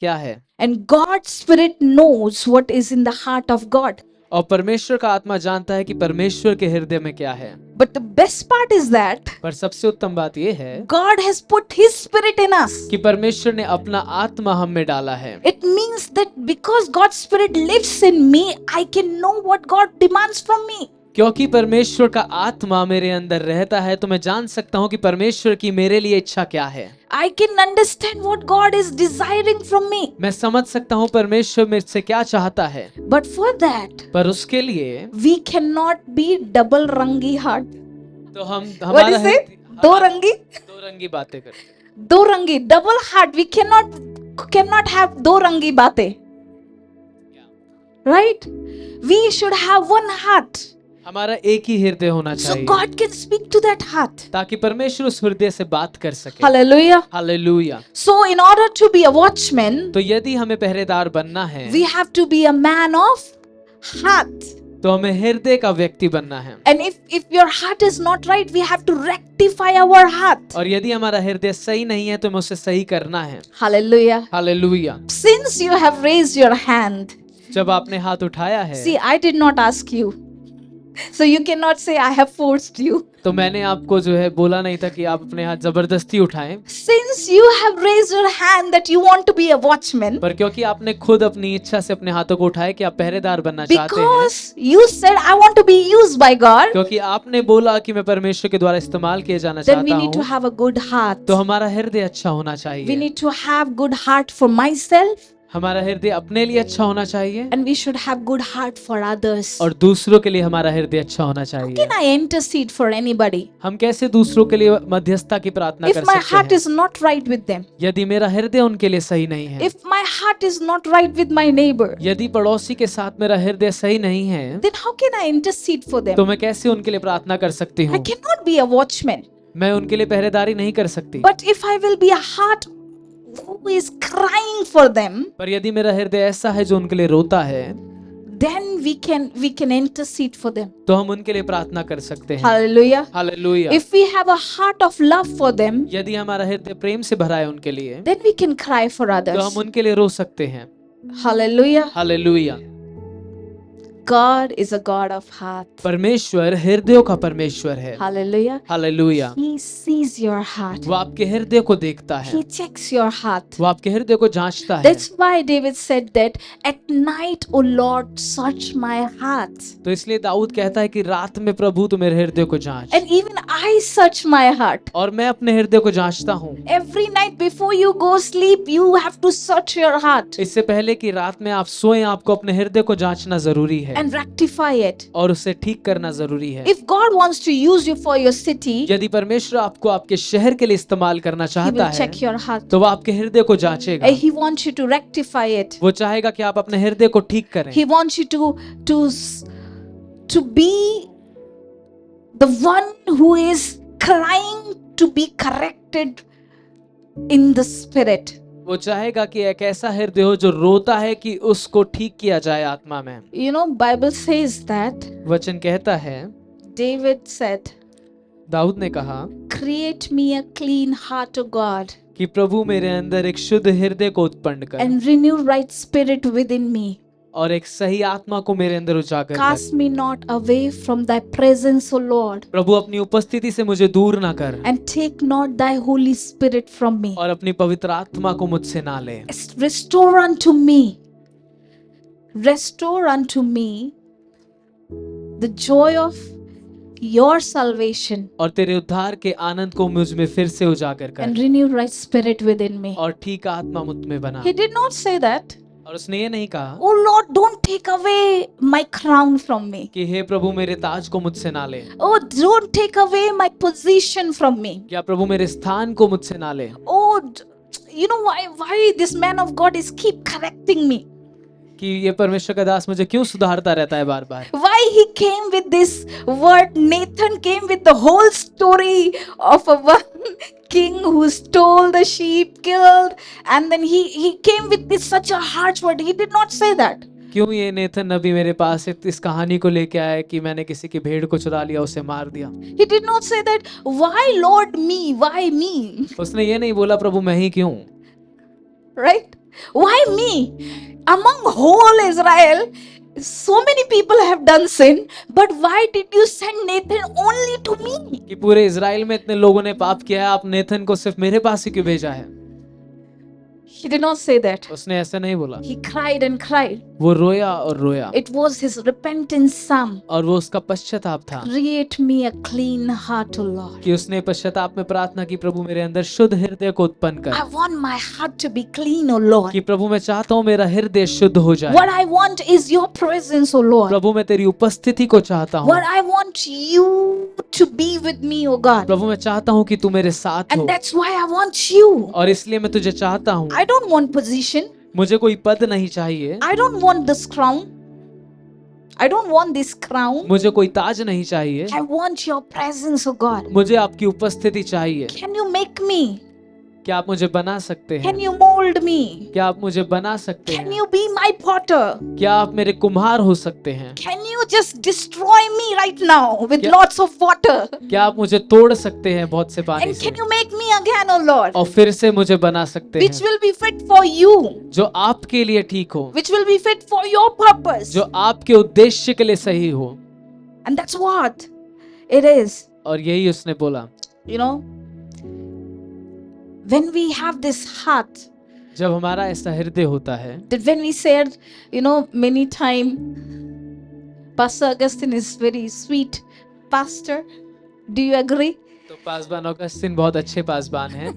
क्या है, And God's Spirit knows what is in the heart of God. और परमेश्वर का आत्मा जानता है कि परमेश्वर के हृदय में क्या है। But the best part is that पर सबसे उत्तम बात यह है God has put His Spirit in us. कि परमेश्वर ने अपना आत्मा हम में डाला है। It means that because God's Spirit lives in me, I can know what God demands from me. क्योंकि परमेश्वर का आत्मा मेरे अंदर रहता है तो मैं जान सकता हूँ कि परमेश्वर की मेरे लिए इच्छा क्या है। I can understand what God is desiring from me. मैं समझ सकता हूँ परमेश्वर मेरे से क्या चाहता है। But for that, पर उसके लिए we cannot be double rangi heart. तो हम What हमारा is it? दो रंगी बातें करते हैं। दो रंगी double heart. We cannot have दो रंगी बातें. Right? We should have one heart. हमारा एक ही हृदय होना So चाहिए God can speak to that heart. ताकि परमेश्वर उस हृदय से बात कर सके। Hallelujah. Hallelujah. So in order to be a watchman, तो यदि हमें पहरेदार बनना है we have to be a man of heart. तो हमें हृदय का व्यक्ति बनना है। And if your heart is not right, we have to rectify our heart. और यदि हमारा हृदय सही नहीं है तो हमें उसे सही करना है। Hallelujah. Hallelujah. Since you have raised your hand, जब आपने हाथ उठाया है see, I did not ask you. So you cannot say I have forced you. तो मैंने आपको जो है बोला नहीं था कि आप अपने हाथ जबरदस्ती उठाएं। Since you have raised your hand that you want to be a watchman, पर क्योंकि आपने खुद अपनी इच्छा से अपने हाथों को उठाया कि आप पहरेदार बनना चाहते हैं, because you said I want to be used by God, क्योंकि आपने बोला कि मैं परमेश्वर के द्वारा इस्तेमाल किए जाना then we चाहता need to हूँ, have a good heart. तो हमारा हृदय अच्छा होना We चाहिए। need to have good heart for myself, हमारा हृदय अपने लिए अच्छा होना चाहिए and we should have good heart for others. और दूसरों के लिए हमारा हृदय अच्छा होना चाहिए। Can I intercede for anybody? हम कैसे दूसरों के लिए मध्यस्थता की प्रार्थना If कर my सकते heart हैं is not right with them, यदि मेरा हृदय उनके लिए सही नहीं है, if my heart is not right with my neighbor, यदि पड़ोसी के साथ मेरा हृदय सही नहीं है, then how can I intercede for them? तो मैं कैसे उनके लिए प्रार्थना कर सकती I हूँ? cannot be a watchman. मैं उनके लिए पहरेदारी नहीं कर सकती। But if I will be a heart who is crying for them, पर यदि मेरा हृदय ऐसा है जो उनके लिए रोता है, then we can intercede for them. तो हम उनके लिए प्रार्थना कर सकते हैं। Hallelujah. Hallelujah. If we have a heart of love for them, यदि हमारा हृदय प्रेम से भरा है उनके लिए, then we can cry for तो others. हम उनके लिए रो सकते हैं। Hallelujah. Hallelujah. God is a God of heart. परमेश्वर हृदयों का परमेश्वर है। Hallelujah. Hallelujah. He sees your heart. वो आपके हृदय को देखता है, He checks your heart. वो आपके हृदय को जांचता है। That's why David said that at night, O Lord, search my heart. तो इसलिए दाऊद कहता है कि रात में प्रभु तू मेरे हृदय को जांच। And even I search my heart. और मैं अपने हृदय को जांचता हूँ। Every night before you go sleep, you have to search your heart इससे पहले कि रात में आप सोएं, आपको अपने हृदय को जांचना जरूरी है and rectify it. और उसे ठीक करना जरूरी है। If God wants to use you for your city, यदि परमेश्वर आपको आपके शहर के लिए इस्तेमाल करना He चाहता will है check your heart. तो वो आपके हृदय को जांचेगा। He wants you to rectify it. वो चाहेगा कि आप अपने हृदय को ठीक करें। He wants you to be the one who is crying to be corrected in the spirit. वो चाहेगा कि एक ऐसा हृदय हो जो रोता है कि उसको ठीक किया जाए आत्मा में। You know, Bible says that वचन कहता है, David said, दाऊद ने कहा create me a clean heart, O God, कि प्रभु मेरे अंदर एक शुद्ध हृदय को उत्पन्न कर and renew right spirit within me. और एक सही आत्मा को मेरे अंदर उजागर कर। Cast me not away from thy presence, O Lord, प्रभु अपनी उपस्थिति से मुझे दूर ना कर and take not thy Holy Spirit from me. और अपनी पवित्र आत्मा को मुझसे ना ले। Restore unto me the joy of your salvation, और तेरे उद्धार के आनंद को मुझ में फिर से उजागर कर and renew right spirit within me. और ठीक आत्मा मुझ में बना। He did not say that, और उसने ये नहीं कहा oh Lord, don't take away my crown from me. कि हे प्रभु मेरे ताज को मुझसे ना ले, Oh, don't take away my position from me. क्या प्रभु मेरे स्थान को मुझसे ना ले। Oh, you know why this man of God is keep correcting me? कि ये परमेश्वर का दास मुझे क्यों सुधारता रहता है बार बार। Why he came with this word? Nathan came with the whole story of a one king who stole the sheep, killed, and then he came with this such a harsh word. He did not say that. क्यों ये Nathan नबी मेरे पास इस कहानी को लेके आया कि मैंने किसी की भेड़ को चुरा लिया, उसे मार दिया। He did not say that. Why Lord me? Why me? उसने ये नहीं बोला प्रभु मैं ही क्यों। Right? Why me? Among whole Israel, so many people have done sin, but why did you send Nathan only to me? कि पूरे Israel में इतने लोगों ने पाप किया है, आप नेथन को सिर्फ मेरे पास ही क्यों भेजा है? He did not say that. उसने ऐसा नहीं बोला, He cried and cried. वो रोया और रोया, It was his repentance psalm. और वो उसका पश्चाताप था Create me a clean heart, O Lord. कि उसने पश्चाताप में प्रार्थना की, प्रभु मेरे अंदर शुद्ध हृदय को उत्पन्न I कर, want my heart to be clean, O Lord. कि प्रभु मैं चाहता हूँ मेरा हृदय शुद्ध हो जाए। What I want is your presence, O Lord. प्रभु मैं तेरी उपस्थिति को चाहता हूँ, What I want you to be with me, O God. प्रभु मैं चाहता हूँ कि तू मेरे साथ हो, And that's why I want you. और इसलिए मैं तुझे चाहता हूँ। I don't want position. मुझे कोई पद नहीं चाहिए, I don't want this crown. I don't want this crown. मुझे कोई ताज नहीं चाहिए, I want your presence, O God. मुझे आपकी उपस्थिति चाहिए। Can you make me? क्या आप मुझे बना सकते Can हैं? you mold me? क्या आप मुझे बना सकते Can हैं? you be my potter? क्या आप मेरे कुम्हार हो सकते हैं? Can you just destroy me right now with Yeah. lots of water? क्या आप मुझे तोड़ सकते हैं बहुत से पानी And से, can you make me again, O Lord? और फिर से मुझे बना सकते Which हैं will be fit for you, जो आपके लिए ठीक हो, which will be fit for your purpose. जो आपके उद्देश्य के लिए सही हो। And that's what it is. और यही उसने बोला, You know, when we have this heart, जब हमारा ऐसा हृदय होता है, that when we said, you know, many time, Pastor Augustine is very sweet pastor. Do you agree? तो पासबान ऑगस्टिन बहुत अच्छे पासबान हैं।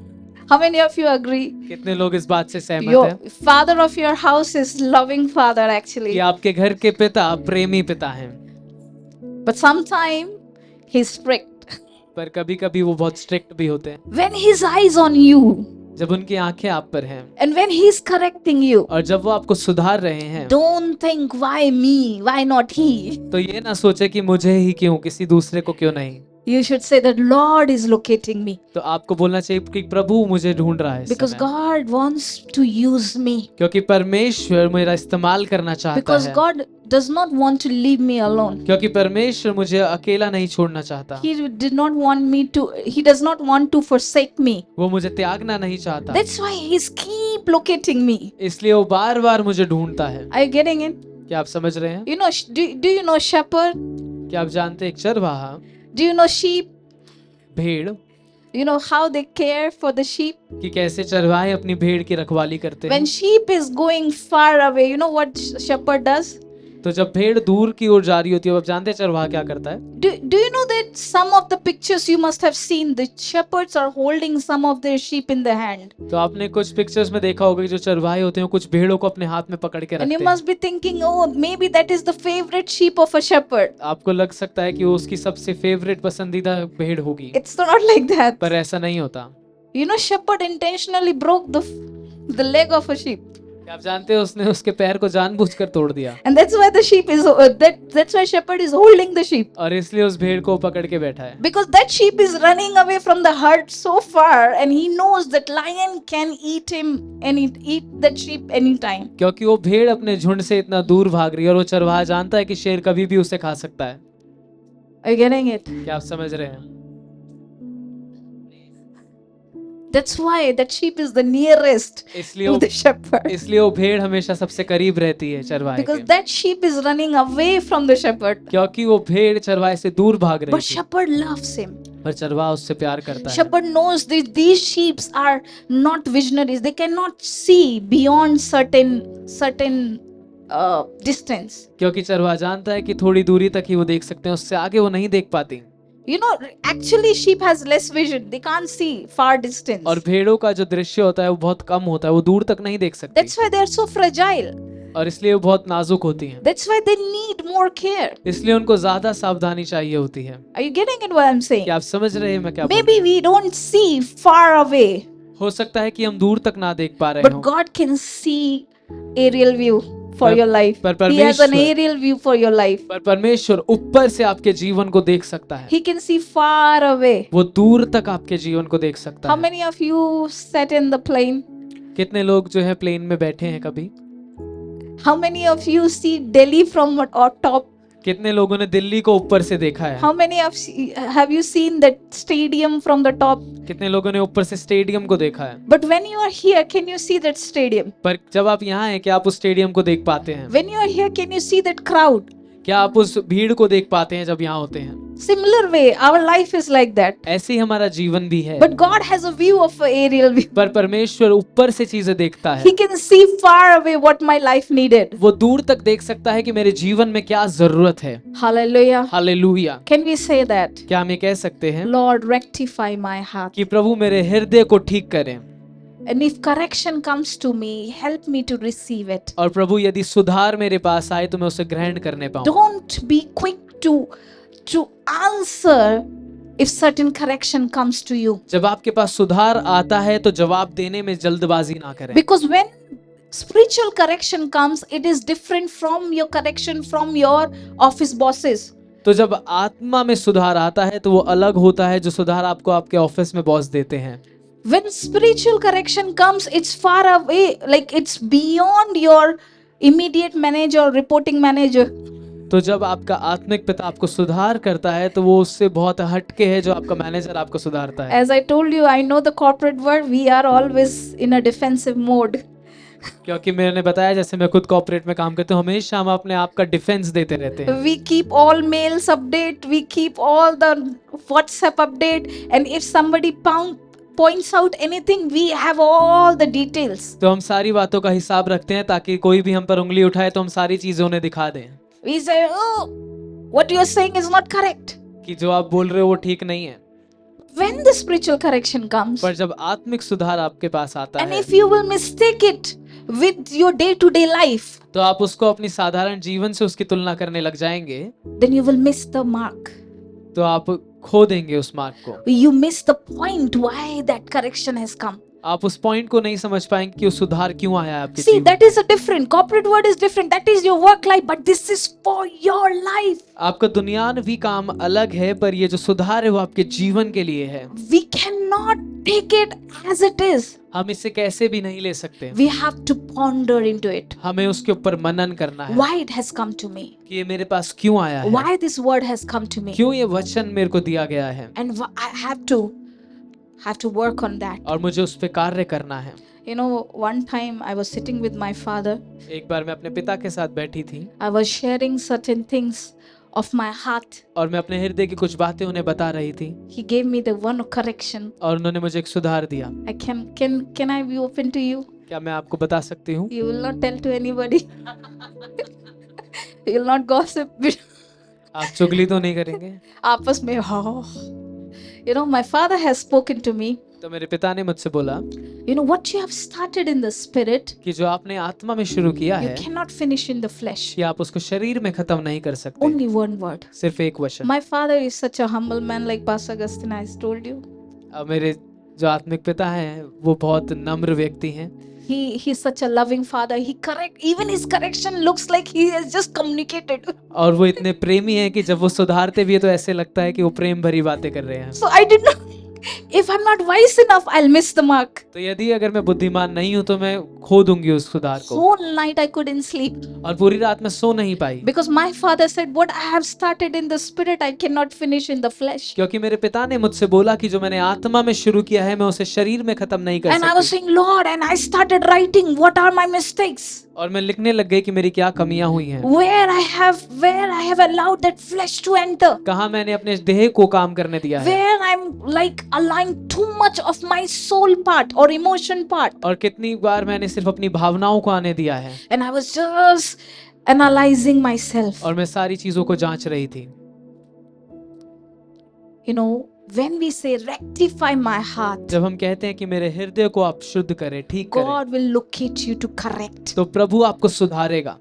How many of you agree? कितने लोग इस बात से सहमत Your हैं father of your house is loving father actually. कि आपके घर के पिता प्रेमी पिता हैं, But sometime he's strict. पर कभी कभी वो बहुत स्ट्रिक्ट भी होते हैं। When his eyes on you जब उनकी आंखें आप पर हैं and when he's correcting you, और जब वो आपको सुधार रहे हैं, don't think why me, why not he. तो ये ना सोचे कि मुझे ही क्यों, किसी दूसरे को क्यों नहीं। You should say that Lord is locating me तो आपको बोलना चाहिए कि प्रभु मुझे ढूंढ रहा है इस because समय। God wants to use me. क्योंकि परमेश्वर मेरा इस्तेमाल करना चाहता Because है, God does not want to leave me alone. क्योंकि परमेश्वर मुझे अकेला नहीं छोड़ना चाहता, He did not want me to, he does not want to forsake me. वो मुझे त्यागना नहीं चाहता, That's why he's keep locating me. इसलिए वो बार बार मुझे ढूंढता है। Are you getting it? क्या आप समझ रहे हैं? You know, do you know shepherd? क्या आप जानते हैं एक चरवाहा, Do you know sheep? भेड़, You know how they care for the sheep? कि कैसे चरवाहे अपनी भेड़ की रखवाली करते हैं? When sheep is going far away, you know what shepherd does? तो जब भेड़ दूर की ओर जा रही होती है, आप जानते हैं चरवाहा क्या करता है? Do you know that some of the pictures you must have seen, the shepherds are holding some of their sheep in the hand. तो आपने कुछ पिक्चर्स में देखा होगा कि जो चरवाहे होते हैं कुछ भेड़ों को अपने हाथ में पकड़ के And रखते you हैं। must be thinking, oh, maybe that is the favorite sheep of a shepherd. आपको लग सकता है कि वो उसकी सबसे फेवरेट पसंदीदा भेड़ होगी, It's not like that. पर ऐसा नहीं होता। You know, shepherd intentionally broke the leg of a sheep. क्या आप जानते हैं उसने उसके पैर को जानबूझकर तोड़ दिया, And that's why the sheep is that's why shepherd is holding the sheep. और इसलिए उस भेड़ को पकड़ के बैठा है, Because that sheep is running away from the herd so far, and he knows that lion can eat him and eat that sheep anytime. क्योंकि वो भेड़ अपने झुंड से इतना दूर भाग रही है, और वो चरवाहा जानता है कि शेर कभी भी उसे खा सकता है। Are you getting it? क्या आप समझ रहे हैं? That's why that sheep is the nearest इसलिए to वो the shepherd. इसलिए वो भेड़ हमेशा सबसे करीब रहती है चरवाहे Because के, that sheep is running away from the shepherd. क्योंकि वो भेड़ चरवाहे से दूर भाग रही But थी, shepherd loves him. पर चरवाहा उससे प्यार करता है। Shepherd knows that these sheep are not visionaries. They cannot see beyond certain distance. क्योंकि चरवाहा जानता है कि थोड़ी दूरी तक ही वो देख सकते हैं, उससे आगे वो नहीं देख पाती। You know, actually sheep has less vision. They can't see far distance. और भेड़ों का जो दृश्य होता है वो बहुत कम होता है, वो दूर तक नहीं देख सकती, That's why they are so fragile. और इसलिए वो बहुत नाजुक होती हैं। That's why they need more care. इसलिए उनको ज्यादा सावधानी चाहिए होती है। Are you getting it what I'm saying? क्या आप समझ रहे हैं मैं क्या बोल रहा Maybe we don't see far away, हूं? हो सकता है कि हम दूर तक ना देख पा रहे but हों, God can see aerial view for your life. पर He has an परमेश्वर aerial view for your life. पर परमेश्वर ऊपर से आपके जीवन को देख सकता है, He can see far away. वो दूर तक आपके जीवन को देख सकता How है। many of you sat in the plane? कितने लोग जो है प्लेन में बैठे हैं कभी? How many of you see Delhi from top? कितने लोगों ने दिल्ली को ऊपर से देखा है? How many have you seen that stadium from the top? कितने लोगों ने ऊपर से स्टेडियम को देखा है? But when you are here, can you see that stadium? पर जब आप यहाँ हैं क्या आप उस स्टेडियम को देख पाते हैं? When you are here, can you see that crowd? क्या आप उस भीड़ को देख पाते हैं जब यहाँ होते हैं? Similar way, our life is like that. ऐसे ही हमारा जीवन भी है। But God has a view of an aerial view. पर परमेश्वर ऊपर से चीजें देखता है। He can see far away what my life needed. वो दूर तक देख सकता है कि मेरे जीवन में क्या जरूरत है। Hallelujah. Hallelujah. Can we say that? क्या हम ये कह सकते हैं Lord, rectify my heart. कि प्रभु मेरे हृदय को ठीक करें, And if correction comes to me, help me to receive it. और प्रभु यदि सुधार मेरे पास आए तो मैं उसे ग्रहण करने पाऊं। Don't be quick to answer if certain correction comes to you. जब आपके पास सुधार आता है तो जवाब देने में जल्दबाजी ना करें, Because when spiritual correction comes, it is different from your correction from your office bosses. तो जब आत्मा में सुधार आता है तो वो अलग होता है जो सुधार आपको आपके ऑफिस में बॉस देते हैं। When spiritual correction comes, it's far away, like it's beyond your immediate manager or reporting manager. तो जब आपका आत्मिक पिता आपको सुधार करता है तो वो उससे बहुत हटके है जो आपका मैनेजर आपको सुधारता है। As I told you, I know the corporate world, we are always in a defensive mode. क्योंकि मैंने बताया जैसे मैं खुद कॉर्पोरेट में काम करता हूँ, हमेशा हम अपने आप का डिफेंस देते रहते हैं। We keep all mails update, we keep all the WhatsApp update, and if somebody points out anything, we have all the details. तो हम सारी बातों का हिसाब रखते हैं ताकि कोई भी हम पर उंगली उठाए तो हम सारी चीजें उन्हें दिखा दें We say, oh, what you are saying is not correct. कि जो आप बोल रहे हो वो ठीक नहीं है। When the spiritual correction comes, पर जब आत्मिक सुधार आपके पास आता and है if you will mistake it with your day-to-day life, तो आप उसको अपनी साधारण जीवन से उसकी तुलना करने लग जाएंगे, then you will miss the mark. तो आप खो देंगे उस मार्ग को। You miss the point why that correction has come. आप उस पॉइंट को नहीं समझ पाएंगे कि वो सुधार क्यों आया है आपके See, जीवन that is a different. Corporate world is different. That is your work life, but this is for your life. आपका दुनियावी काम अलग है, पर ये जो सुधार है वो आपके जीवन के लिए है। We cannot take it as it is. हम इसे कैसे भी नहीं ले सकते, We have to ponder into it. हमें उसके ऊपर मनन करना है Why it has come to me? कि ये मेरे पास क्यों आया है, Why this word has come to me? क्यों ये वचन मेरे को दिया गया है, And I have to work on that. और मुझे उस पे कार्य करना है। You know, one time I was sitting with my father. एक बार मैं अपने पिता के साथ बैठी थी I was sharing certain things of my heart. और मैं अपने हृदय की कुछ बातें उन्हें बता रही थी, He gave me the one correction. और उन्होंने मुझे एक सुधार दिया। I can I be open to you? क्या मैं आपको बता सकती हूँ? You will not tell to anybody. You will not gossip. आप चुगली तो नहीं करेंगे? आपस में हाँ. You know, my father has spoken to me. तो मेरे पिता ने मुझसे बोला You know, what you have started in the spirit, कि जो आपने आत्मा में शुरू किया you है cannot finish in the flesh. कि आप उसको शरीर में खत्म नहीं कर सकते। Only one word. सिर्फ एक वचन। My father is such a humble man, like Pastor Augustine has told you. अब मेरे जो आत्मिक पिता हैं वो बहुत नम्र व्यक्ति हैं। He's such a loving father. Even his correction looks like he has just communicated. और वो इतने प्रेमी हैं कि जब वो सुधारते भी है तो ऐसे लगता है कि वो प्रेम भरी बातें कर रहे हैं। So I did not. If I'm not wise enough, I'll miss the mark. तो यदि अगर मैं बुद्धिमान नहीं हूँ तो मैं खो दूंगी उस सुधार को। Whole night I couldn't sleep और पूरी रात में सो नहीं पाई, because my father said, "What I have started in the spirit, I cannot finish in the flesh." क्योंकि मेरे पिता ने मुझसे बोला कि जो मैंने आत्मा में शुरू किया है मैं उसे शरीर में खत्म नहीं कर And I was सकती। saying, Lord, and I started writing, what are my mistakes? और मैं लिखने लग गई कि मेरी क्या कमियां हुई हैं, Where I have allowed that flesh to enter. कहाँ मैंने अपने देह को काम करने दिया है, Where I'm like allowing too much of my soul part or emotion part. और कितनी बार मैंने सिर्फ अपनी भावनाओं को आने दिया है। And I was just analyzing myself. और मैं सारी चीजों को जांच रही थी। You know, when we say rectify my heart, जब हम कहते हैं कि मेरे हृदय को आप शुद्ध करें, ठीक करें, God will locate you to correct. तो प्रभु आपको सुधारेगा।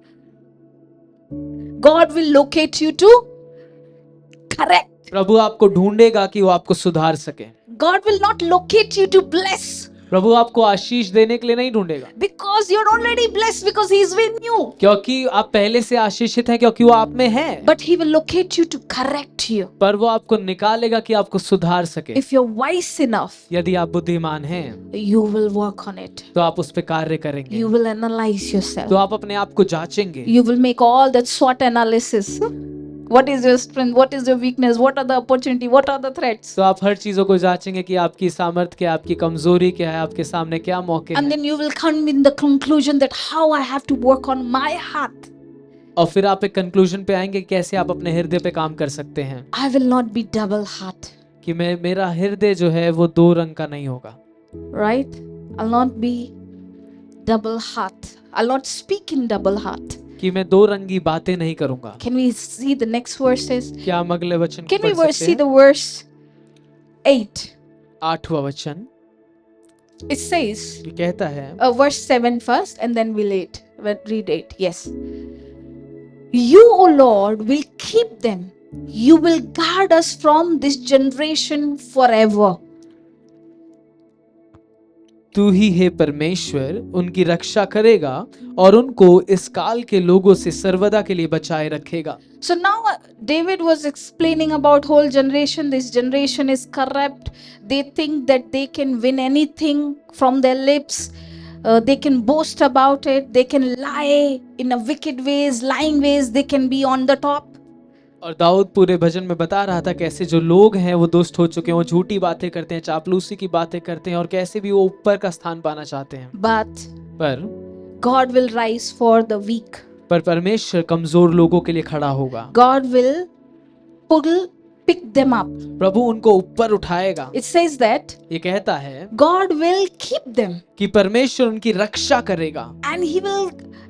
God will locate you to correct. प्रभु आपको ढूंढेगा कि वो आपको सुधार सके। God will not locate you to bless, प्रभु आपको आशीष देने के लिए नहीं ढूंढेगा, because you're already blessed because He is with you. क्योंकि आप पहले से आशीषित हैं, क्योंकि वो आप में है। But He will locate you to correct you. पर वो आपको निकालेगा कि आपको सुधार सके। If you're wise enough, यदि आप बुद्धिमान हैं you will work on it. तो आप उस पे कार्य करेंगे, You will analyze yourself. तो आप अपने आप को जांचेंगे, You will make all that SWOT analysis. What is your strength? What is your weakness? What are the opportunity? What are the threats? तो आप हर चीजों को जांचेंगे कि आपकी सामर्थ्य क्या है, आपकी कमजोरी क्या है, आपके सामने क्या मौके And हैं, then you will come in the conclusion that how I have to work on my heart. और फिर आप एक कंक्लूजन पे आएंगे कि कैसे आप अपने हृदय पे काम कर सकते हैं I will not be double heart, कि मेरा हृदय जो है वो दो रंग का नहीं होगा, right? I'll not be double heart. I'll not speak in double heart. कि मैं दो रंगी बातें नहीं करूंगा। Can we see the next verses? क्या हम अगले वचन को Can we पढ़ see सकते the हैं? verse 8? 8वां वचन It says, ये कहता है, verse 7 first, and then we'll read 8. Yes. You, O Lord, will keep them. You will guard us from this generation forever. तू ही है परमेश्वर उनकी रक्षा करेगा और उनको इस काल के लोगों से सर्वदा के लिए बचाए रखेगा। So now David was explaining about whole generation. This generation is corrupt. They think that they can win anything from their lips. They can boast about it. They can lie in a wicked ways, lying ways. They can be on the top. और दाऊद पूरे भजन में बता रहा था कैसे जो लोग हैं वो दुष्ट हो चुके हैं, वो झूठी बातें करते हैं, चापलूसी की बातें करते हैं और कैसे भी वो ऊपर का स्थान पाना चाहते हैं। But पर God will rise for the weak. परमेश्वर कमजोर लोगों के लिए खड़ा होगा। God will pick them up. प्रभु उनको ऊपर उठाएगा। It says that ये कहता है God will keep them, कि परमेश्वर उनकी रक्षा करेगा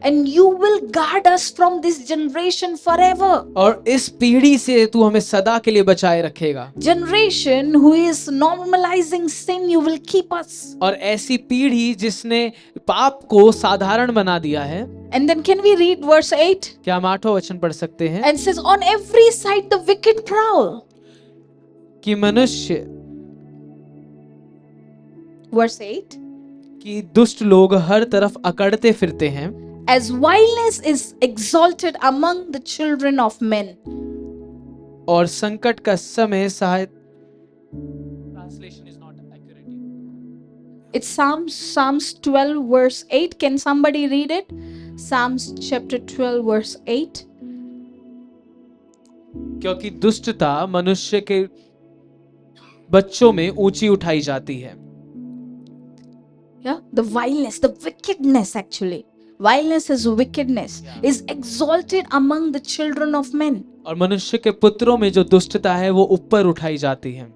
and you will guard us from this generation forever. और इस पीढ़ी से तू हमें सदा के लिए बचाए रखेगा। Generation who is normalizing sin, you will keep us. और ऐसी पीढ़ी जिसने पाप को साधारण बना दिया है। And then can we read verse 8? क्या हम 8वां वचन पढ़ सकते हैं? And says, on every side the wicked prowl. कि मनुष्य Verse 8. कि दुष्ट लोग हर तरफ अकड़ते फिरते हैं। As vileness is exalted among the children of men. और संकट का समय Translation is not accurate. It's Psalms 12 verse 8. Can somebody read it? Psalms chapter 12 verse 8. क्योंकि दुष्टता मनुष्य के बच्चों में ऊंची उठाई जाती है। Yeah, the vileness, the wickedness actually. Vileness is wickedness, is exalted among the children of men. और मनुष्य के पुत्रों में जो दुष्टता है वो ऊपर उठाई जाती है।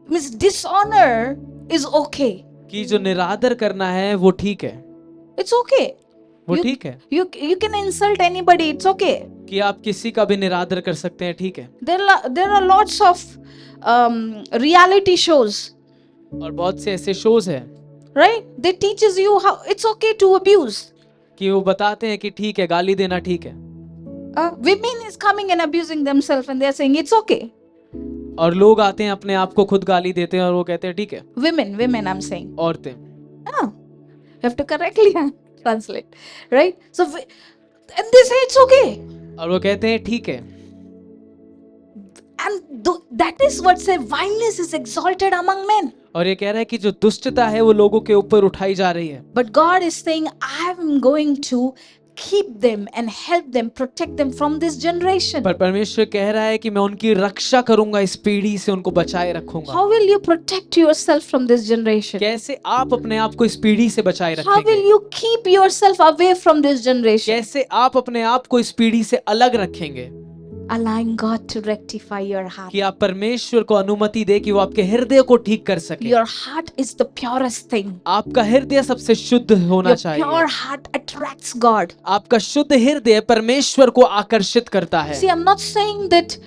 Means dishonor is okay. कि जो निरादर करना है वो ठीक है। It's okay. वो ठीक है। You can insult anybody. It's okay. कि आप किसी का भी निरादर कर सकते हैं, ठीक है। There are lots of reality shows. और बहुत से ऐसे शोज हैं, right? They teaches you how it's okay to abuse. कि वो बताते हैं कि ठीक है, गाली देना ठीक है। Women is coming and abusing themselves and they are saying it's okay. और लोग आते हैं अपने आप को खुद गाली देते हैं और वो कहते हैं ठीक है। Women I'm saying. औरतें। You have to correctly translate, right? So and they say it's okay. और वो कहते हैं ठीक है। And that is what say vileness is exalted among men. और ये कह रहा है कि जो दुष्टता है वो लोगों के ऊपर उठाई जा रही है। But God is saying, I am going to keep them and help them, protect them from this generation. पर परमेश्वर कह रहा है कि मैं उनकी रक्षा करूंगा, इस पीढ़ी से उनको बचाए रखूंगा। How will you protect yourself from this generation? कैसे आप अपने आप को इस पीढ़ी से बचाए How will रखेंगे? you keep yourself away from this generation? कैसे आप अपने आप को इस पीढ़ी से अलग रखेंगे? Allowing God to rectify your heart. कि आप परमेश्वर को अनुमति दे कि वो आपके हृदय को ठीक कर सके। Your heart is the purest thing. आपका हृदय सबसे शुद्ध होना Your चाहिए। pure heart attracts God. आपका शुद्ध हृदय परमेश्वर को आकर्षित करता है। See, I'm not saying that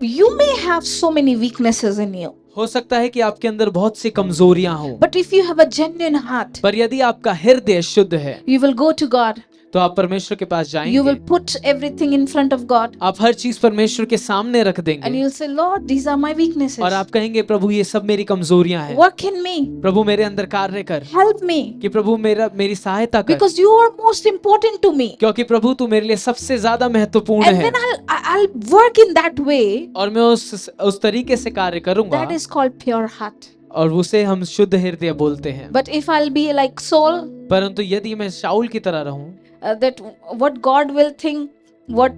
you may have so many weaknesses in you. हो सकता है कि आपके अंदर बहुत सी कमजोरियां हों, But if you have a genuine heart, पर यदि आपका हृदय शुद्ध है you will go to God. तो आप परमेश्वर के पास You will जाएंगे। put everything in front of God. आप हर चीज परमेश्वर के सामने रख And देंगे you'll say, Lord, these are my weaknesses. और आप कहेंगे प्रभु ये सब मेरी कमजोरियां हैं, Work in me. प्रभु मेरे अंदर कार्य कर, Help me. कि प्रभु मेरी सहायता कर, Because you are most important to me. क्योंकि प्रभु तू मेरे लिए सबसे ज्यादा महत्वपूर्ण And है। then I'll work in that way. और मैं उस तरीके से कार्य करूंगा, That is called pure heart. और उसे हम शुद्ध हृदय बोलते हैं। But if I'll be like Saul, परंतु यदि मैं शाऊल की तरह रहूं, that what God will think, what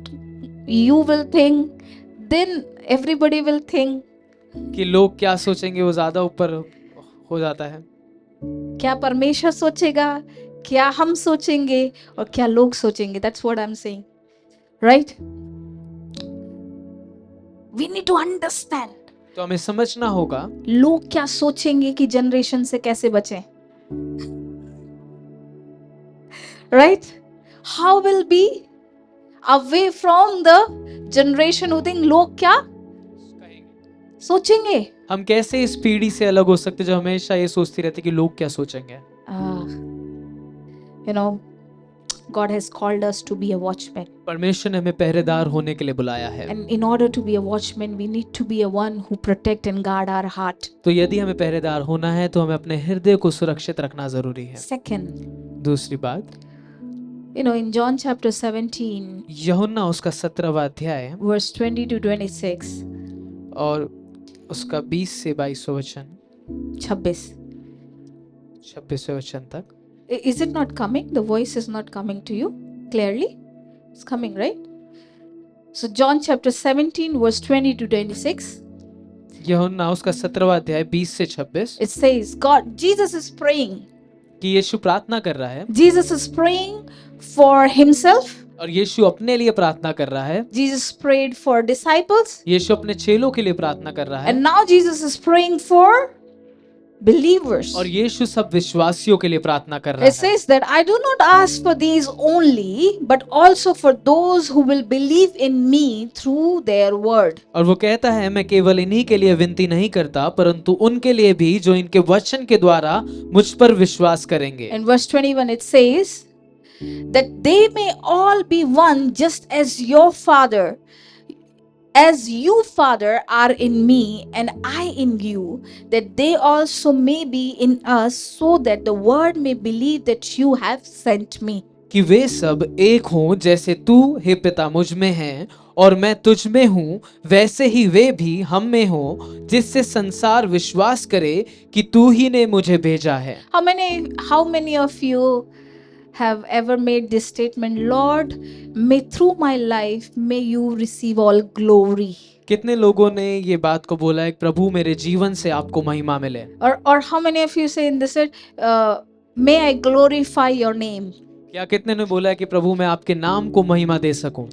you will think, then everybody will think. कि लोग क्या सोचेंगे वो ज्यादा ऊपर हो जाता है। क्या परमेश्वर सोचेगा, क्या हम सोचेंगे और क्या लोग सोचेंगे. That's what I'm saying, right? We need to understand. तो हमें समझना होगा लोग क्या सोचेंगे कि जनरेशन से कैसे बचें. Right? How will be away from the generation who think लोग क्या सोचेंगे. हम कैसे इस पीढ़ी से अलग हो सकते जो हमेशा ये सोचती रहती कि लोग क्या सोचेंगे. You know, God has called us to be a watchman. परमेश्वर ने हमें पहरेदार होने के लिए बुलाया है. And in order to be a watchman, we need to be a one who protect and guard our heart. तो यदि हमें पहरेदार होना है तो हमें अपने हृदय को सुरक्षित रखना जरूरी है. Second, दूसरी बात, you know, in John chapter 17, यूहन्ना उसका 17वां अध्याय verse 20 to 26, और उसका 20 से 22वां वचन, 26. 26वें वचन तक. Is it not coming? The voice is not coming to you clearly? It's coming, right? So John chapter 17 verse 20 to 26. यूहन्ना उसका 17वां अध्याय 20 से 26. It says Jesus is praying. कि यीशु प्रार्थना कर रहा है Jesus is praying for himself. और यीशु अपने लिए प्रार्थना कर रहा है. Jesus prayed for disciples. यीशु अपने चेलों के लिए प्रार्थना कर रहा है. And now Jesus is praying for believers. और यीशु सब विश्वासियों के लिए प्रार्थना कर रहा It है. says that I do not ask for these only, but also for those who will believe in me through their word. और वो कहता है मैं केवल इन्हीं के लिए विनती नहीं करता परंतु उनके लिए भी जो इनके वचन के द्वारा मुझ पर विश्वास करेंगे. In verse 21 it says that they may all be one, just as your Father, as you Father are in me and I in you, that they also may be in us, so that the world may believe that you have sent me. कि वे सब एक हों जैसे तू हे पिता मुझ में है और मैं तुझ में हूँ, वैसे ही वे भी हम में हों, जिससे संसार विश्वास करे कि तू ही ने मुझे भेजा है. How many of you have ever made this statement, Lord, may through my life may you receive all glory? कितने लोगों ने ये बात को बोला है प्रभु मेरे जीवन से आपको महिमा मिले. Or how many of you say in this, may I glorify your name? क्या कितने ने बोला है कि प्रभु मैं आपके नाम को महिमा दे सकूं.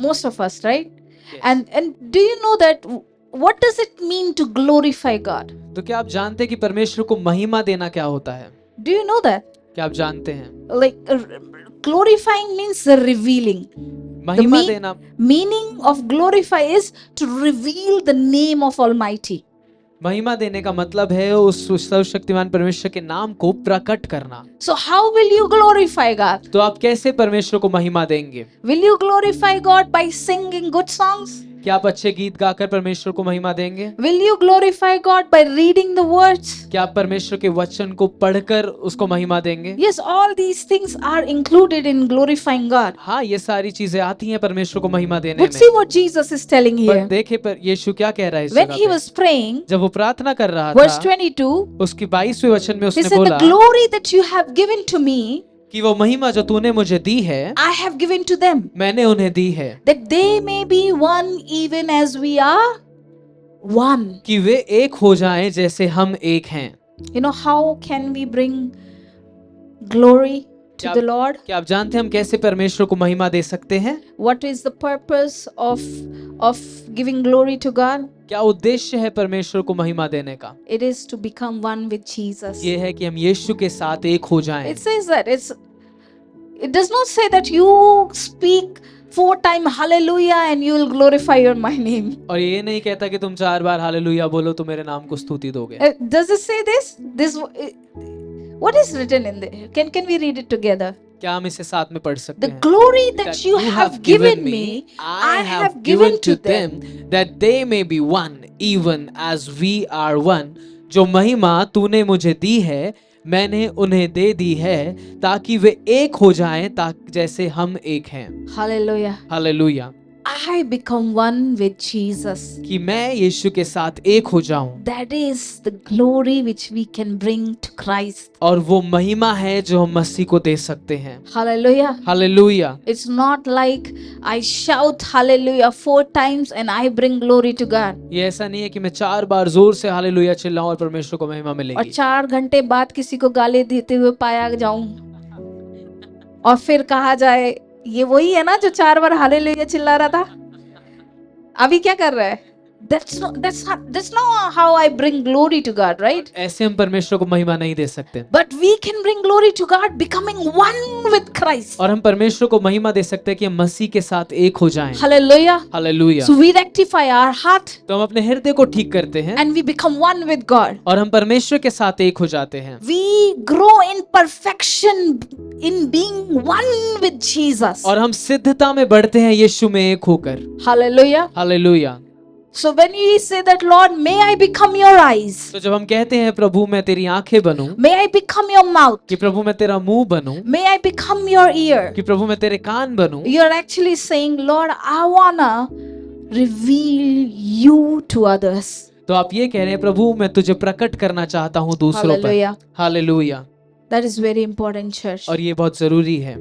Most of us, right? Yes. And do you know that what does it mean to glorify God? तो क्या आप जानते हैं कि परमेश्वर को महिमा देना क्या होता है. Do you know that? क्या आप जानते हैं. Like glorifying means revealing. महिमा me- देना, Meaning of glorify is to reveal the name of Almighty. महिमा देने का मतलब है उस सर्वशक्तिमान परमेश्वर के नाम को प्रकट करना. So how will you glorify God? तो आप कैसे परमेश्वर को महिमा देंगे. Will you glorify God by singing good songs? क्या आप अच्छे गीत गाकर परमेश्वर को महिमा देंगे. Will you glorify God by reading the words? क्या आप परमेश्वर के वचन को पढ़कर उसको महिमा देंगे. Yes, all these things are included in glorifying God. हाँ ये सारी चीजें आती हैं परमेश्वर को महिमा देने But में. see what Jesus is telling पर here. देखे पर यीशु क्या कह रहा है इस When जगह he पे. was praying, जब वो प्रार्थना कर रहा verse था 22, उसकी 22वें वचन में he उसने said, बोला the glory that you have given to me, कि वो महिमा जो तूने मुझे दी है I have given to them, मैंने उन्हें दी है, that they may be one even as we are one. कि वे एक हो जाएं जैसे हम एक हैं. You know, how can we bring glory to the Lord? क्या आप जानते हैं हम कैसे परमेश्वर को महिमा दे सकते हैं. What is the purpose of giving glory to God? क्या उद्देश्य है परमेश्वर को महिमा देने का. It is to become one with Jesus. ये है कि हम यीशु के साथ एक हो जाएं. It says that it does not say that you speak 4 times hallelujah and you will glorify my name. और ये नहीं कहता कि तुम 4 बार हालेलुया बोलो तो मेरे नाम को स्तुति दोगे. Does it say this what is written in there? Can we read it together? क्या हम इसे साथ में पढ़ सकते The हैं. glory that you have given me, I have given to them. that they may be one even as we are one. जो महिमा तूने मुझे दी है मैंने उन्हें दे दी है ताकि वे एक हो जाएं ताकि जैसे हम एक हैं. Hallelujah. Hallelujah. I become one with Jesus. कि मैं यीशु के साथ एक हो जाऊं, That is the glory which we can bring to Christ. और वो महिमा है जो हम मसीह को दे सकते हैं। Hallelujah. Hallelujah. It's not like I shout hallelujah 4 times and I bring glory to God. ये ऐसा नहीं है कि मैं 4 बार जोर से हालेलुया चिल्लाऊं और परमेश्वर को महिमा और मिलेगी, 4 घंटे बाद किसी को गाली देते हुए पाया जाऊं और फिर कहा जाए ये वही है ना जो 4 बार हालेलुया चिल्ला रहा था, अभी क्या कर रहा है? That's not how I bring glory to God, right? ऐसे हम परमेश्वर को महिमा नहीं दे सकते, But we can bring glory to God becoming one with Christ. और हम परमेश्वर को महिमा दे सकते हैं कि हम मसीह के साथ एक हो जाएं। Hallelujah. Hallelujah. So we rectify our heart तो हम अपने हृदय को ठीक करते हैं and we become one with God. और हम परमेश्वर के साथ एक हो जाते हैं। We grow in perfection in being one with Jesus. और हम सिद्धता में बढ़ते हैं यीशु में एक होकर। Hallelujah. Hallelujah. So when we say that, Lord, may I become your eyes, तो जब हम कहते हैं प्रभु मैं तेरी आंखें बनूं, may I become your mouth, कि प्रभु मैं तेरा मुंह बनूं, may I become your ear, कि प्रभु मैं तेरे कान बनूं, you're actually saying, Lord, I wanna reveal you to others. तो आप ये कह रहे हैं प्रभु मैं तुझे प्रकट करना चाहता हूँ दूसरों पर। Hallelujah. Hallelujah. That is very important, church. और ये बहुत जरूरी है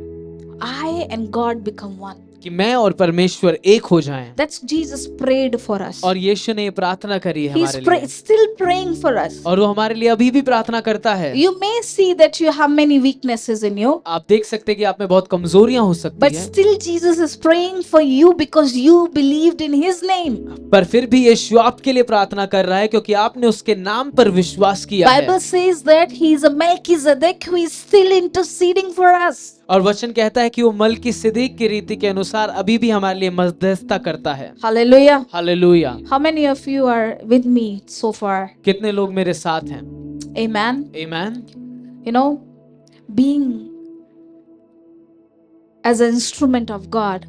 I and God become one. कि मैं और परमेश्वर एक हो जाएं। That's Jesus prayed for us. और यीशु ने ये प्रार्थना करी है He's हमारे लिए, still praying for us. और वो हमारे लिए अभी भी प्रार्थना करता है। You may see that you have many weaknesses in you, आप देख सकते हैं कि आप में बहुत कमजोरियां हो सकती but हैं, still Jesus is praying for you because you believed in His name. पर फिर भी यीशु आपके लिए प्रार्थना कर रहा है क्योंकि आपने उसके नाम पर विश्वास किया है। Bible says that He is a Melchizedek who is still interceding for us. और वचन कहता है कि वो मलकीसिदक की रीति के अनुसार अभी भी हमारे लिए मध्यस्थता करता है। Hallelujah. Hallelujah. How many of you are with me so far? कितने लोग मेरे साथ हैं? Amen. आमीन। You know, being as an instrument of God,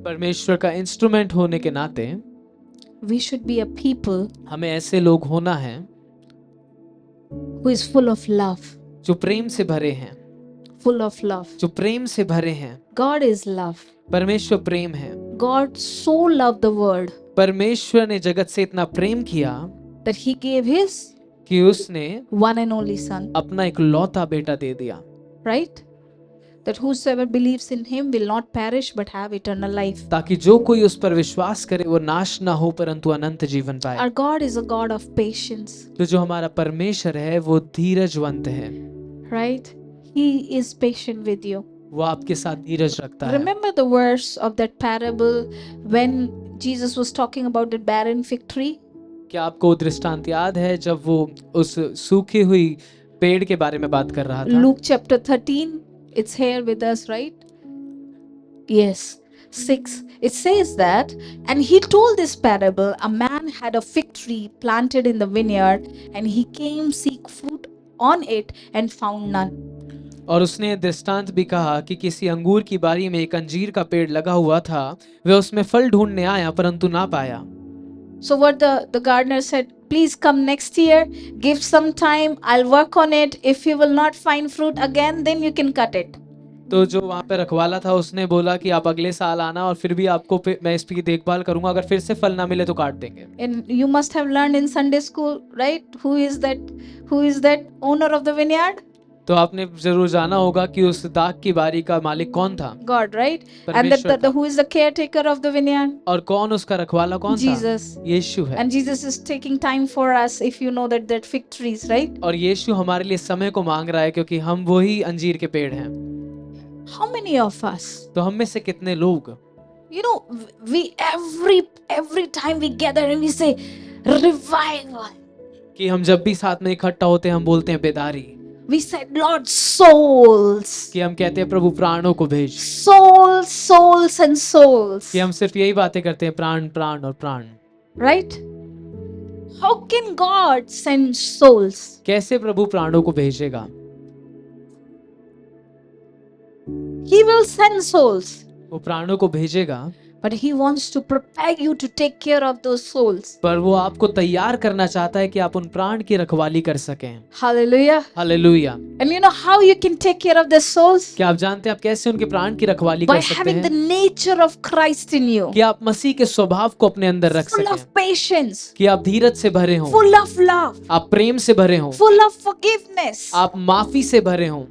परमेश्वर का इंस्ट्रूमेंट होने के नाते we should be a people हमें ऐसे लोग होना है who is full of love. जो प्रेम से भरे हैं, Full of love. जो प्रेम से भरे हैं। God is love. परमेश्वर प्रेम है। God so loved the world परमेश्वर ने जगत से इतना प्रेम किया that He gave His कि उसने one and only Son, अपना इकलौता बेटा दे दिया, right? That whosoever believes in Him will not perish but have eternal life. ताकि जो कोई उस पर विश्वास करे वो नाश ना हो परंतु अनंत जीवन पाए। Our God is a God of patience, तो जो हमारा परमेश्वर है वो धीरजवंत है, right? He is patient with you. वो आपके साथ धीरज रखता है। Remember the verse of that parable when Jesus was talking about the barren fig tree? क्या आपको दृष्टांत याद है जब वो उस सूखी हुई पेड़ के बारे में बात कर रहा था? Luke chapter 13, it's here with us, right? Yes. 6, it says that, and he told this parable, a man had a fig tree planted in the vineyard, and he came seek fruit on it and found none. और उसने दृष्टांत भी कहा कि किसी अंगूर की बारी में एक अंजीर का पेड़ लगा हुआ था, वह उसमें फल ढूंढने आया परंतु ना पाया। So what the gardener said, please come next year, give some time, I'll work on it. If you will not find fruit again, then you can cut it. तो जो वहाँ पे रखवाला था उसने बोला कि आप अगले साल आना और फिर भी आपको मैं इसकी देखभाल करूंगा, अगर फिर से फल ना मिले तो काट देंगे। And you must have learned in Sunday school, right? Who is that owner of the vineyard? तो आपने जरूर जाना होगा कि उस दाग की बारी का मालिक कौन था? God, right? And परमेश्वर था। who is the caretaker of the vineyard? और कौन उसका रखवाला कौन था? Jesus. यीशु है। And Jesus is taking time for us, if you know that fig trees, right? और यीशु हमारे लिए समय को मांग रहा है क्योंकि हम वही अंजीर के पेड़ हैं। How many of us? तो हम में से कितने लोग, You know, we every time we gather and we say revival. कि हम जब भी साथ में इकट्ठा होते हैं हम बोलते हैं बेदारी, We said, Lord, souls. कि हम कहते हैं प्रभु प्राणों को भेज, Souls, souls and souls. कि हम सिर्फ यही बातें करते हैं प्राण प्राण और प्राण। Right? How can God send souls? कैसे प्रभु प्राणों को भेजेगा? He will send souls. वो प्राणों को भेजेगा, but He wants to prepare you to take care of those souls. पर वो आपको तैयार करना चाहता है कि आप उन प्राण की रखवाली कर सकें। Hallelujah. Hallelujah. And you know how you can take care of the souls? क्या आप जानते हैं आप कैसे उनके प्राण की रखवाली By कर सकते having the हैं? nature of Christ in you, कि आप मसीह के स्वभाव को अपने अंदर रख full सकें, of patience, कि आप धीरज से भरे हों, full of love, आप प्रेम से भरे हों, full of forgiveness. आप माफी से भरे हों।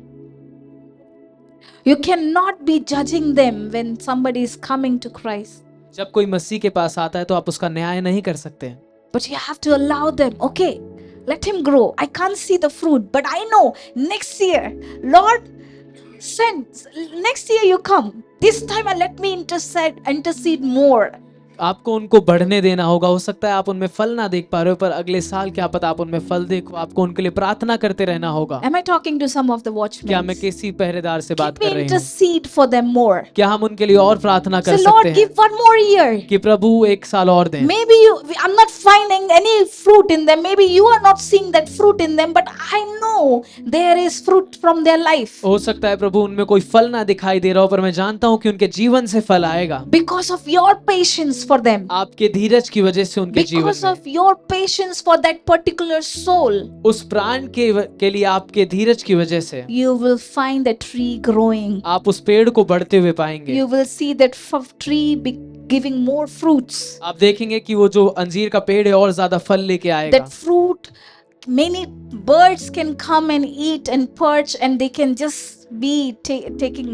You cannot be judging them when somebody is coming to Christ. जब कोई मसीह के पास आता है तो आप उसका न्याय नहीं कर सकते। But you have to allow them. Okay, let him grow. I can't see the fruit, but I know next year, Lord, send. Next year you come. This time let me intercede more. आपको उनको बढ़ने देना होगा। हो सकता है आप उनमें फल ना देख पा रहे हो, पर अगले साल क्या पता आप उनमें फल देखो। आपको उनके लिए प्रार्थना करते रहना होगा। Am I talking to some of the watchmen? क्या मैं किसी पहरेदार से बात Let me कर रही हूँ? intercede for them more. क्या हम उनके लिए और प्रार्थना कर Say, सकते Lord, हैं give one more year. कि प्रभु एक साल और दें? Maybe I'm not finding any fruit in them. Maybe you are not seeing that fruit in them, but I know there is fruit from their life. हो सकता है प्रभु उनमें कोई फल ना दिखाई दे रहा हो, पर मैं जानता हूँ कि उनके जीवन से फल आएगा। Because of your patience for them. आपके धीरज की वजह से उनके जीवन Because में, of your patience for that particular soul, उस प्राण के लिए आपके धीरज की वजह से you will find the tree growing. आप उस पेड़ को बढ़ते हुए पाएंगे। You will see that tree giving more fruits. आप देखेंगे कि वो जो अंजीर का पेड़ है और ज्यादा फल लेके आएगा। That fruit, many birds can come and eat and perch, and they can just be taking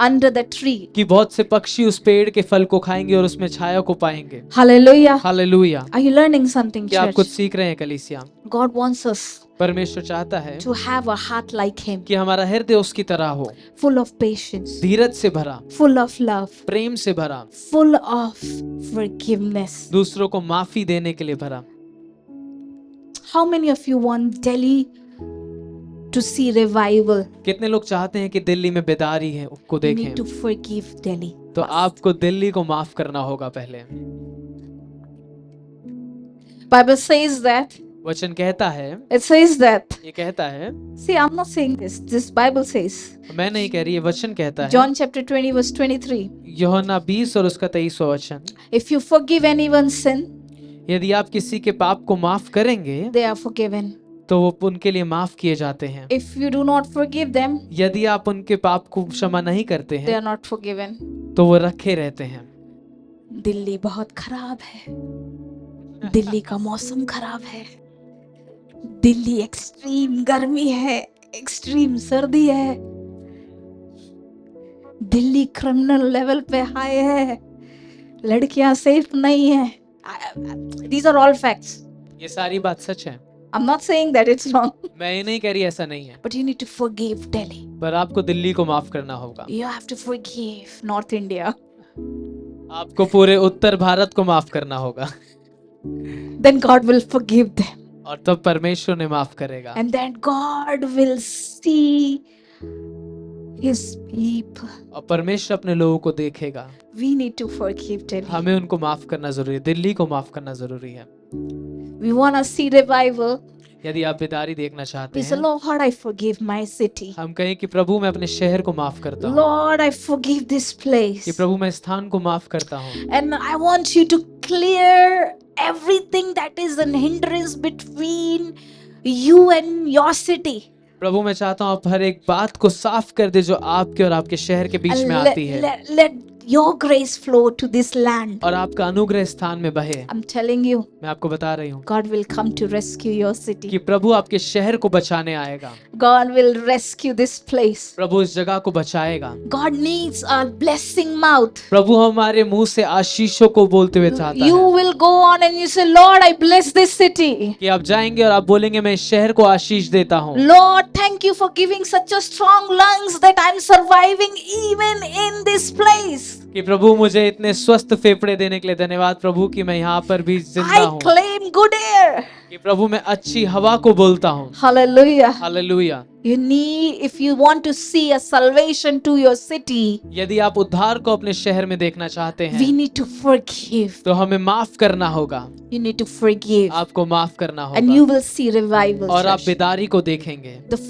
under the tree. कि बहुत से पक्षी उस पेड़ के फल को खाएंगे और उसमें छाया को पाएंगे। Hallelujah. Hallelujah. Are you learning something, क्या आप कुछ church? सीख रहे हैं कलीसिया? God wants us परमेश्वर चाहता है to have a heart like Him, कि हमारा हृदय उसकी तरह हो, full of patience, धीरज से भरा, full of love, प्रेम से भरा, full of forgiveness. दूसरों को माफी देने के लिए भरा। How many of you want Delhi to see revival? कितने लोग चाहते हैं कि दिल्ली में बेदारी है को You need देखें? to forgive Delhi. तो आपको दिल्ली को माफ करना होगा पहले। Bible says that. वचन कहता है, It says that. ये कहता है, See, I'm not saying this. This Bible says. मैं नहीं कह रही, ये वचन कहता है। John chapter 20 verse 23. यूहन्ना 20 और उसका 23वां वचन, If you forgive anyone's sin, यदि आप किसी के पाप को माफ करेंगे they are forgiven. तो वो उनके लिए माफ किए जाते हैं। If you do not forgive them, यदि आप उनके पाप को क्षमा नहीं करते they हैं are not forgiven. तो वो रखे रहते हैं। दिल्ली बहुत खराब है। दिल्ली का मौसम खराब है। दिल्ली एक्सट्रीम गर्मी है, एक्सट्रीम सर्दी है। दिल्ली क्रिमिनल लेवल पे हाई है। लड़कियां सेफ नहीं है। These are all facts. ये सारी बात सच है। I'm not saying that it's wrong, मैं ये नहीं कह रही ऐसा नहीं है, but you need to forgive Delhi. पर आपको दिल्ली को माफ करना होगा। You have to forgive North India. आपको पूरे उत्तर भारत को माफ करना होगा Then God will forgive them. और तब परमेश्वर ने माफ करेगा। And then God will see His people. और परमेश्वर अपने लोगों को देखेगा। We need to forgive Delhi. हमें उनको माफ करना जरूरी है, दिल्ली को माफ करना जरूरी है। We want to see revival. यदि आप बेदारी देखना चाहते We say, हैं, Lord, I forgive my city. हम कहें कि प्रभु मैं अपने शहर को माफ करता हूँ, Lord, I forgive this place. कि प्रभु मैं स्थान को माफ करता हूँ, And I want you to clear everything that is an hindrance between you and your city. प्रभु मैं चाहता हूँ आप हर एक बात को साफ कर दे जो आपके और आपके शहर के बीच And में आती है, let your grace flow to this land. और आपका अनुग्रह स्थान में बहे। I'm telling you, मैं आपको बता रही हूँ God will come to rescue your कि city. प्रभु आपके शहर को बचाने आएगा, God will rescue this place. प्रभु इस जगह को बचाएगा। God needs a blessing mouth. प्रभु हमारे मुंह से आशीषों को बोलते हुए चाहता You है will go on and you say, Lord, I bless this city. कि आप जाएंगे और आप बोलेंगे मैं इस शहर को आशीष देता हूँ। Lord, thank you for giving such a strong lungs that I'm surviving even in this place. कि प्रभु मुझे इतने स्वस्थ फेफड़े देने के लिए धन्यवाद प्रभु कि मैं यहाँ पर भी जिंदा I हूँ। claim good air. कि प्रभु मैं अच्छी हवा को बोलता हूँ। Hallelujah. Hallelujah. You need, if you want to see a salvation to your city, यदि आप उद्धार को अपने शहर में देखना चाहते we हैं need to forgive. तो हमें माफ करना होगा। You need to forgive. आपको माफ करना And you होगा will see revival. और आप church. बेदारी को देखेंगे। The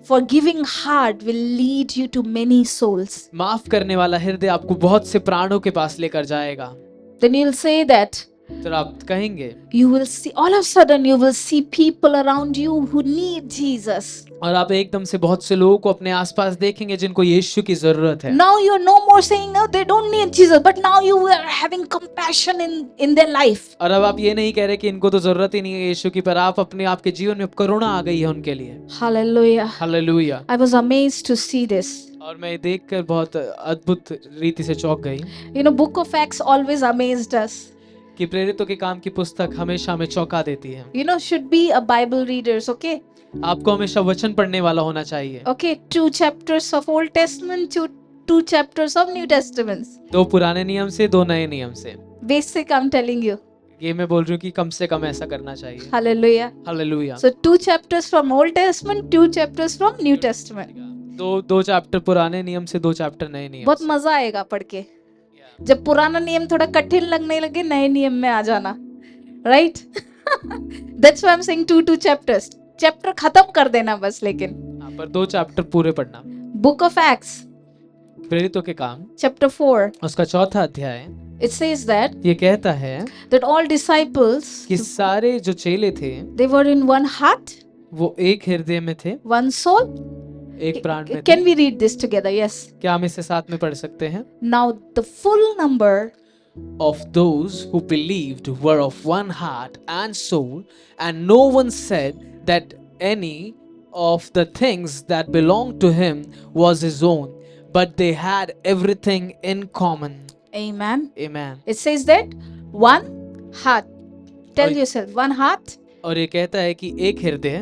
forgiving heart will lead you to many souls. माफ करने वाला हृदय आपको बहुत से प्राणों के पास लेकर जाएगा। Then you'll say that तो आप कहेंगे, you will see, all of a sudden you will see people around you who need Jesus. और आप एकदम से बहुत से लोगों को अपने आसपास देखेंगे जिनको यीशु की जरूरत है। Now you're no more saying, no, they don't need Jesus, but now you are having compassion in their life. और अब आप ये नहीं कह रहे कि इनको तो जरूरत ही नहीं है यीशु की, पर आप अपने आपके जीवन में करुणा आ गई है उनके लिए। Hallelujah. Hallelujah. I was amazed to see this. और मैं देखकर बहुत अद्भुत रीति से चौंक गई You know, Book of Acts always amazed us. कि प्रेरितों के काम की पुस्तक हमेशा हमें चौंका देती है। You know, should be a Bible readers, okay? आपको हमेशा वचन पढ़ने वाला होना चाहिए। Okay, 2 chapters of Old Testament, two chapters of New Testament. 2 पुराने नियम से 2 नए नियम से। Basic, I'm telling you. ये मैं बोल रही हूँ कि कम से कम ऐसा करना चाहिए। Hallelujah. Hallelujah. So 2 chapters from Old Testament, 2 chapters from New Testament. दो चैप्टर पुराने नियम से 2 चैप्टर नए नियम बहुत से। मजा आएगा पढ़ के। जब पुराना नियम थोड़ा कठिन लगने लगे, नए नियम में आ जाना, right? That's why I'm saying 2 chapters. Chapter खत्म कर देना बस, लेकिन हाँ, पर 2 चैप्टर पूरे पढ़ना। Book of Acts, प्रेरितों के काम chapter 4, उसका 4था अध्याय it says that ये कहता है all disciples, कि सारे जो चेले थे they were in one heart, वो एक हृदय में थे, one soul. एक प्राण में थे। Can we read this together? Yes. क्या हम इसे साथ में पढ़ सकते हैं? Now the full number Of those who believed were of one heart and soul, and no one said that any of the things that belonged to him was his own, but they had everything in common. Amen. Amen. It says that one heart. Tell और- yourself, one heart और ये कहता है कि एक हृदय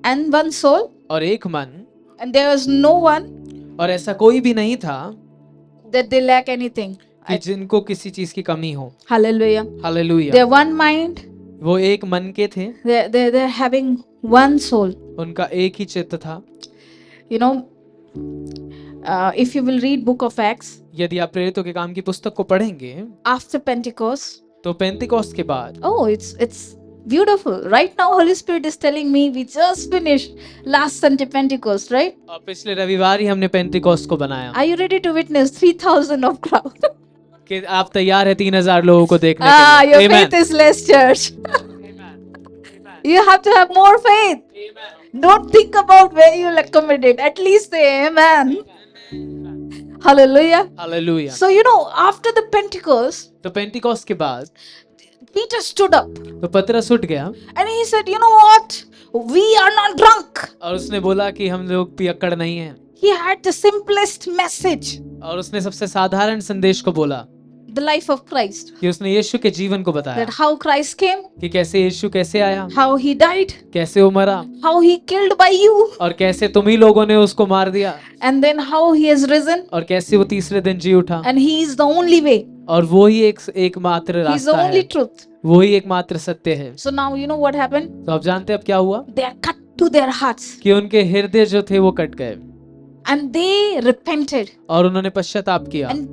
and one soul, और एक मन, and there was no one और ऐसा कोई भी नहीं था that they lack anything. कि जिनको किसी चीज की कमी हो। Hallelujah. Hallelujah. They're one mind. वो एक मन के थे, They're having one soul. उनका एक ही चित्त था। You know, if you will read Book of Acts यदि आप प्रेरितों के काम की पुस्तक को पढ़ेंगे after Pentecost, तो पेंतिकोस्त के बाद oh, it's beautiful. Right now, Holy Spirit is telling me we just finished last Sunday Pentecost, right? और पिछले रविवार ही हमने पेंतिकोस्त को बनाया। Are you ready to witness 3,000 of crowd? कि आप तैयार है 3000 लोगों को देखने Ah, के your लिए? faith is less, church. You have to have more faith. Don't think about where you'll accommodate. At least say amen. Hallelujah. Hallelujah. So, you know, after the Pentecost, तो पेंतिकोस्त के बाद Peter stood up तो पतरस उठ गया and he said, you know what? We are not drunk. और उसने बोला कि हम लोग पियक्कड़ नहीं हैं, He had the simplest message, और उसने सबसे साधारण संदेश को बोला the life of Christ. कि उसने यीशु के जीवन को बताया That how Christ came, कि कैसे यीशु कैसे आया, how he died, कैसे वो मरा, how he killed by you, और कैसे तुम ही लोगों ने उसको मार दिया, and then how he has risen, और कैसे वो तीसरे दिन जी उठा, and he is the only way. और वो ही एकमात्र He is the रास्ता only है, truth. वो ही एकमात्र सत्य है। So now you know what happened? तो आप जानते हैं अब क्या हुआ? They are cut to their hearts कि उनके हृदय जो थे वो कट गए and they repented. और उन्होंने पश्चाताप किया। And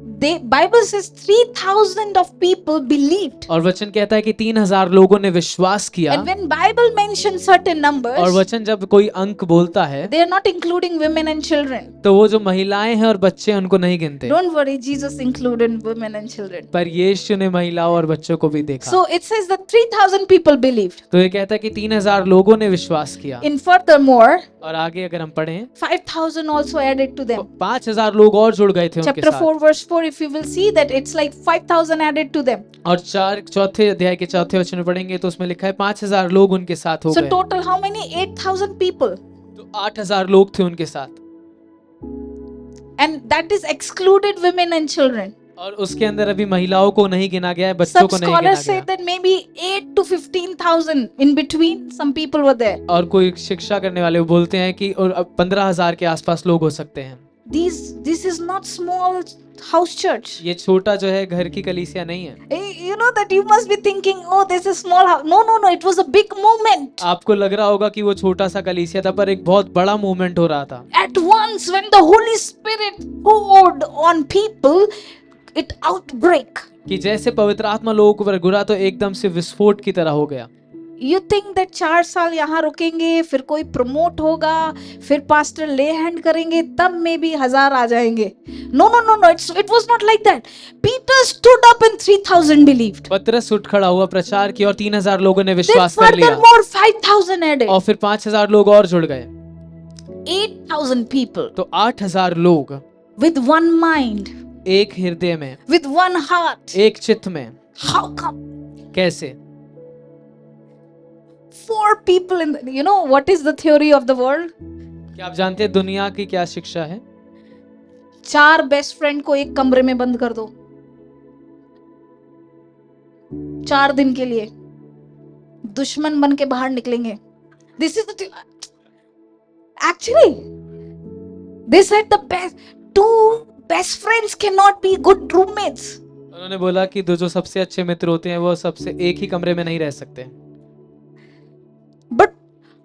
Bible says 3,000 of people believed. और वचन कहता है कि 3000 लोगों ने विश्वास किया। And when Bible mentions certain और numbers, वचन जब कोई अंक बोलता है they are not including women and children. तो वो जो महिलाएं हैं और बच्चे हैं उनको नहीं गिनते, Don't worry, Jesus included women and children. पर यीशु ने महिलाओं और बच्चों को भी देखा। So it says that 3,000 people believed. तो ये कहता है कि 3000 लोगों ने विश्वास किया। In furthermore, और आगे अगर हम पढ़ें 5,000 also added to तो them. 5000 लोग और जुड़ गए थे उनके Chapter साथ। 4 verse 4, if you will see that it's like 5,000 added to them. और चौथे अध्याय के चौथे वचन में पढ़ेंगे तो उसमें लिखा है 5000 लोग उनके साथ हो So गए। total how many? 8,000 people. तो 8000 लोग थे उनके साथ, And that is excluded women and children. और उसके अंदर अभी महिलाओं को नहीं गिना गया है, बच्चों Some को नहीं गिना scholars say गया। that maybe 8 to 15,000 in between. Some people were there. और कोई शिक्षा करने वाले वो बोलते हैं कि और 15,000 के आसपास लोग हो सकते हैं। This is not small house church. ये छोटा जो है घर की कलीसिया नहीं है। You know that you must be thinking, oh, this is small house. No, no, no. It was a big movement. आपको लग रहा होगा कि वो छोटा सा कलीसिया था, पर एक बहुत बड़ा मूवमेंट हो रहा था। At once, when the Holy Spirit poured on people, it outbreak. कि जैसे पवित्र आत्मा लोगों को पर गिरा तो एकदम से विस्फोट की तरह हो गया। You think that 4 साल यहाँ रुकेंगे, फिर कोई प्रमोट होगा, फिर पास्टर ले हैंड करेंगे, तब में भी 1000 आ जाएंगे? No, no, no, no. It was not like that. Peter stood up and 3000 believed. पतरस उठ खड़ा हुआ, प्रचार किया और 3000 लोगों ने Then विश्वास कर लिया। furthermore 5000 added. और फिर 5000 लोग और जुड़ गए, 8000 people तो 8000 लोग with one mind, एक हृदय में, with one heart. एक चित्त में। How come? कैसे? 4 people in you know what is the theory of the world? क्या आप जानते हैं दुनिया की क्या शिक्षा है? 4 बेस्ट फ्रेंड को एक कमरे में बंद कर दो 4 दिन के लिए, दुश्मन बन के बाहर निकलेंगे। This is the actually they said the two best friends cannot be good roommates. उन्होंने बोला कि दो जो सबसे अच्छे मित्र होते हैं वो सबसे एक ही कमरे में नहीं रह सकते। But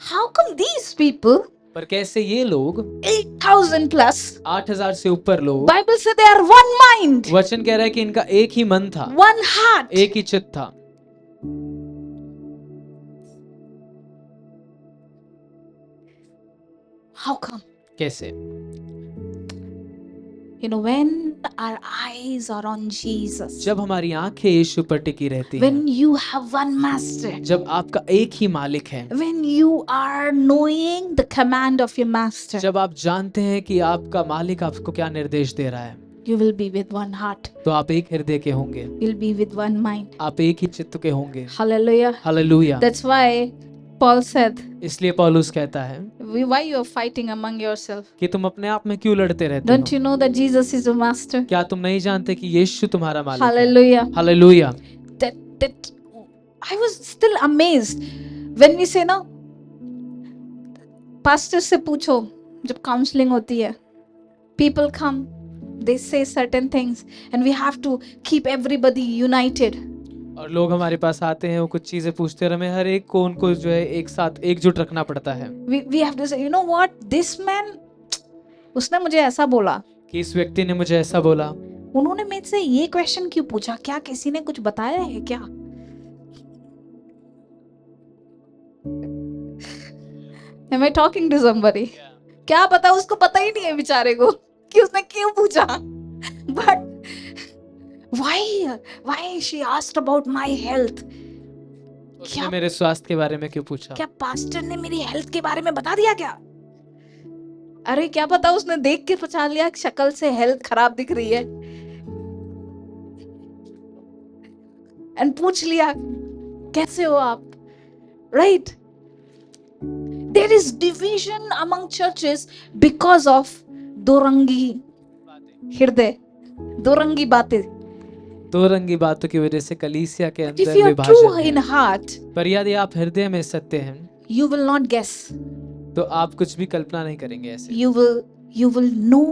how come these people, पर कैसे ये लोग 8000 plus, 8000 से ऊपर लोग, Bible said they are one mind, वचन कह रहा है कि इनका एक ही मन था, one heart. एक ही चित्त था। How come? कैसे? You know, when our eyes are on Jesus, जब हमारी आंखें यीशु पर टिकी रहती हैं, when you have one master, जब आपका एक ही मालिक है, when you are knowing the command of your master, जब आप जानते हैं कि आपका मालिक आपको क्या निर्देश दे रहा है, you will be with one heart, तो आप एक हृदय के होंगे, you'll be with one mind. आप एक ही चित्त के होंगे। Hallelujah. Hallelujah. That's why Paul said, इसलिए पौलुस कहता है why you are fighting among yourself? कि तुम अपने आप में क्यों लड़ते रहते Don't हो? you know that Jesus is your master? क्या तुम नहीं जानते कि यीशु तुम्हारा मालिक है? Hallelujah. Hallelujah. That I was still amazed when we say, no, pastor से पूछो जब काउंसलिंग होती है, people come, they say certain things and we have to keep everybody united. और लोग हमारे पास आते हैं, वो कुछ चीजें पूछते हैं और हमें हर एक को उनको जो है एक साथ एकजुट रखना पड़ता है। We have to say, you know what, this man, उसने मुझे ऐसा बोला, कि इस व्यक्ति ने मुझे ऐसा बोला, उन्होंने मेरे से ये क्वेश्चन क्यों पूछा, क्या किसी ने कुछ बताया है क्या? Am I talking to somebody? क्या पता, उसको पता ही नहीं है बेचारे को कि उसने क्यों पूछा। But why she asked about my health? उसने मेरे स्वास्थ्य के बारे में क्यों पूछा? क्या पास्टर ने मेरी हेल्थ के बारे में बता दिया क्या? अरे क्या पता उसने देख के पहचान लिया शक्ल से हेल्थ खराब दिख रही है एंड पूछ लिया कैसे हो आप, right? There is division among churches because of दोरंगी हृदय, दोरंगी बातें। दो रंगी बातों की वजह से कलीसिया के If अंदर you are true विभाजन in है। heart, पर यदि आप हृदय में सत्य हैं, you will not guess. तो आप कुछ भी कल्पना नहीं करेंगे ऐसे। You will know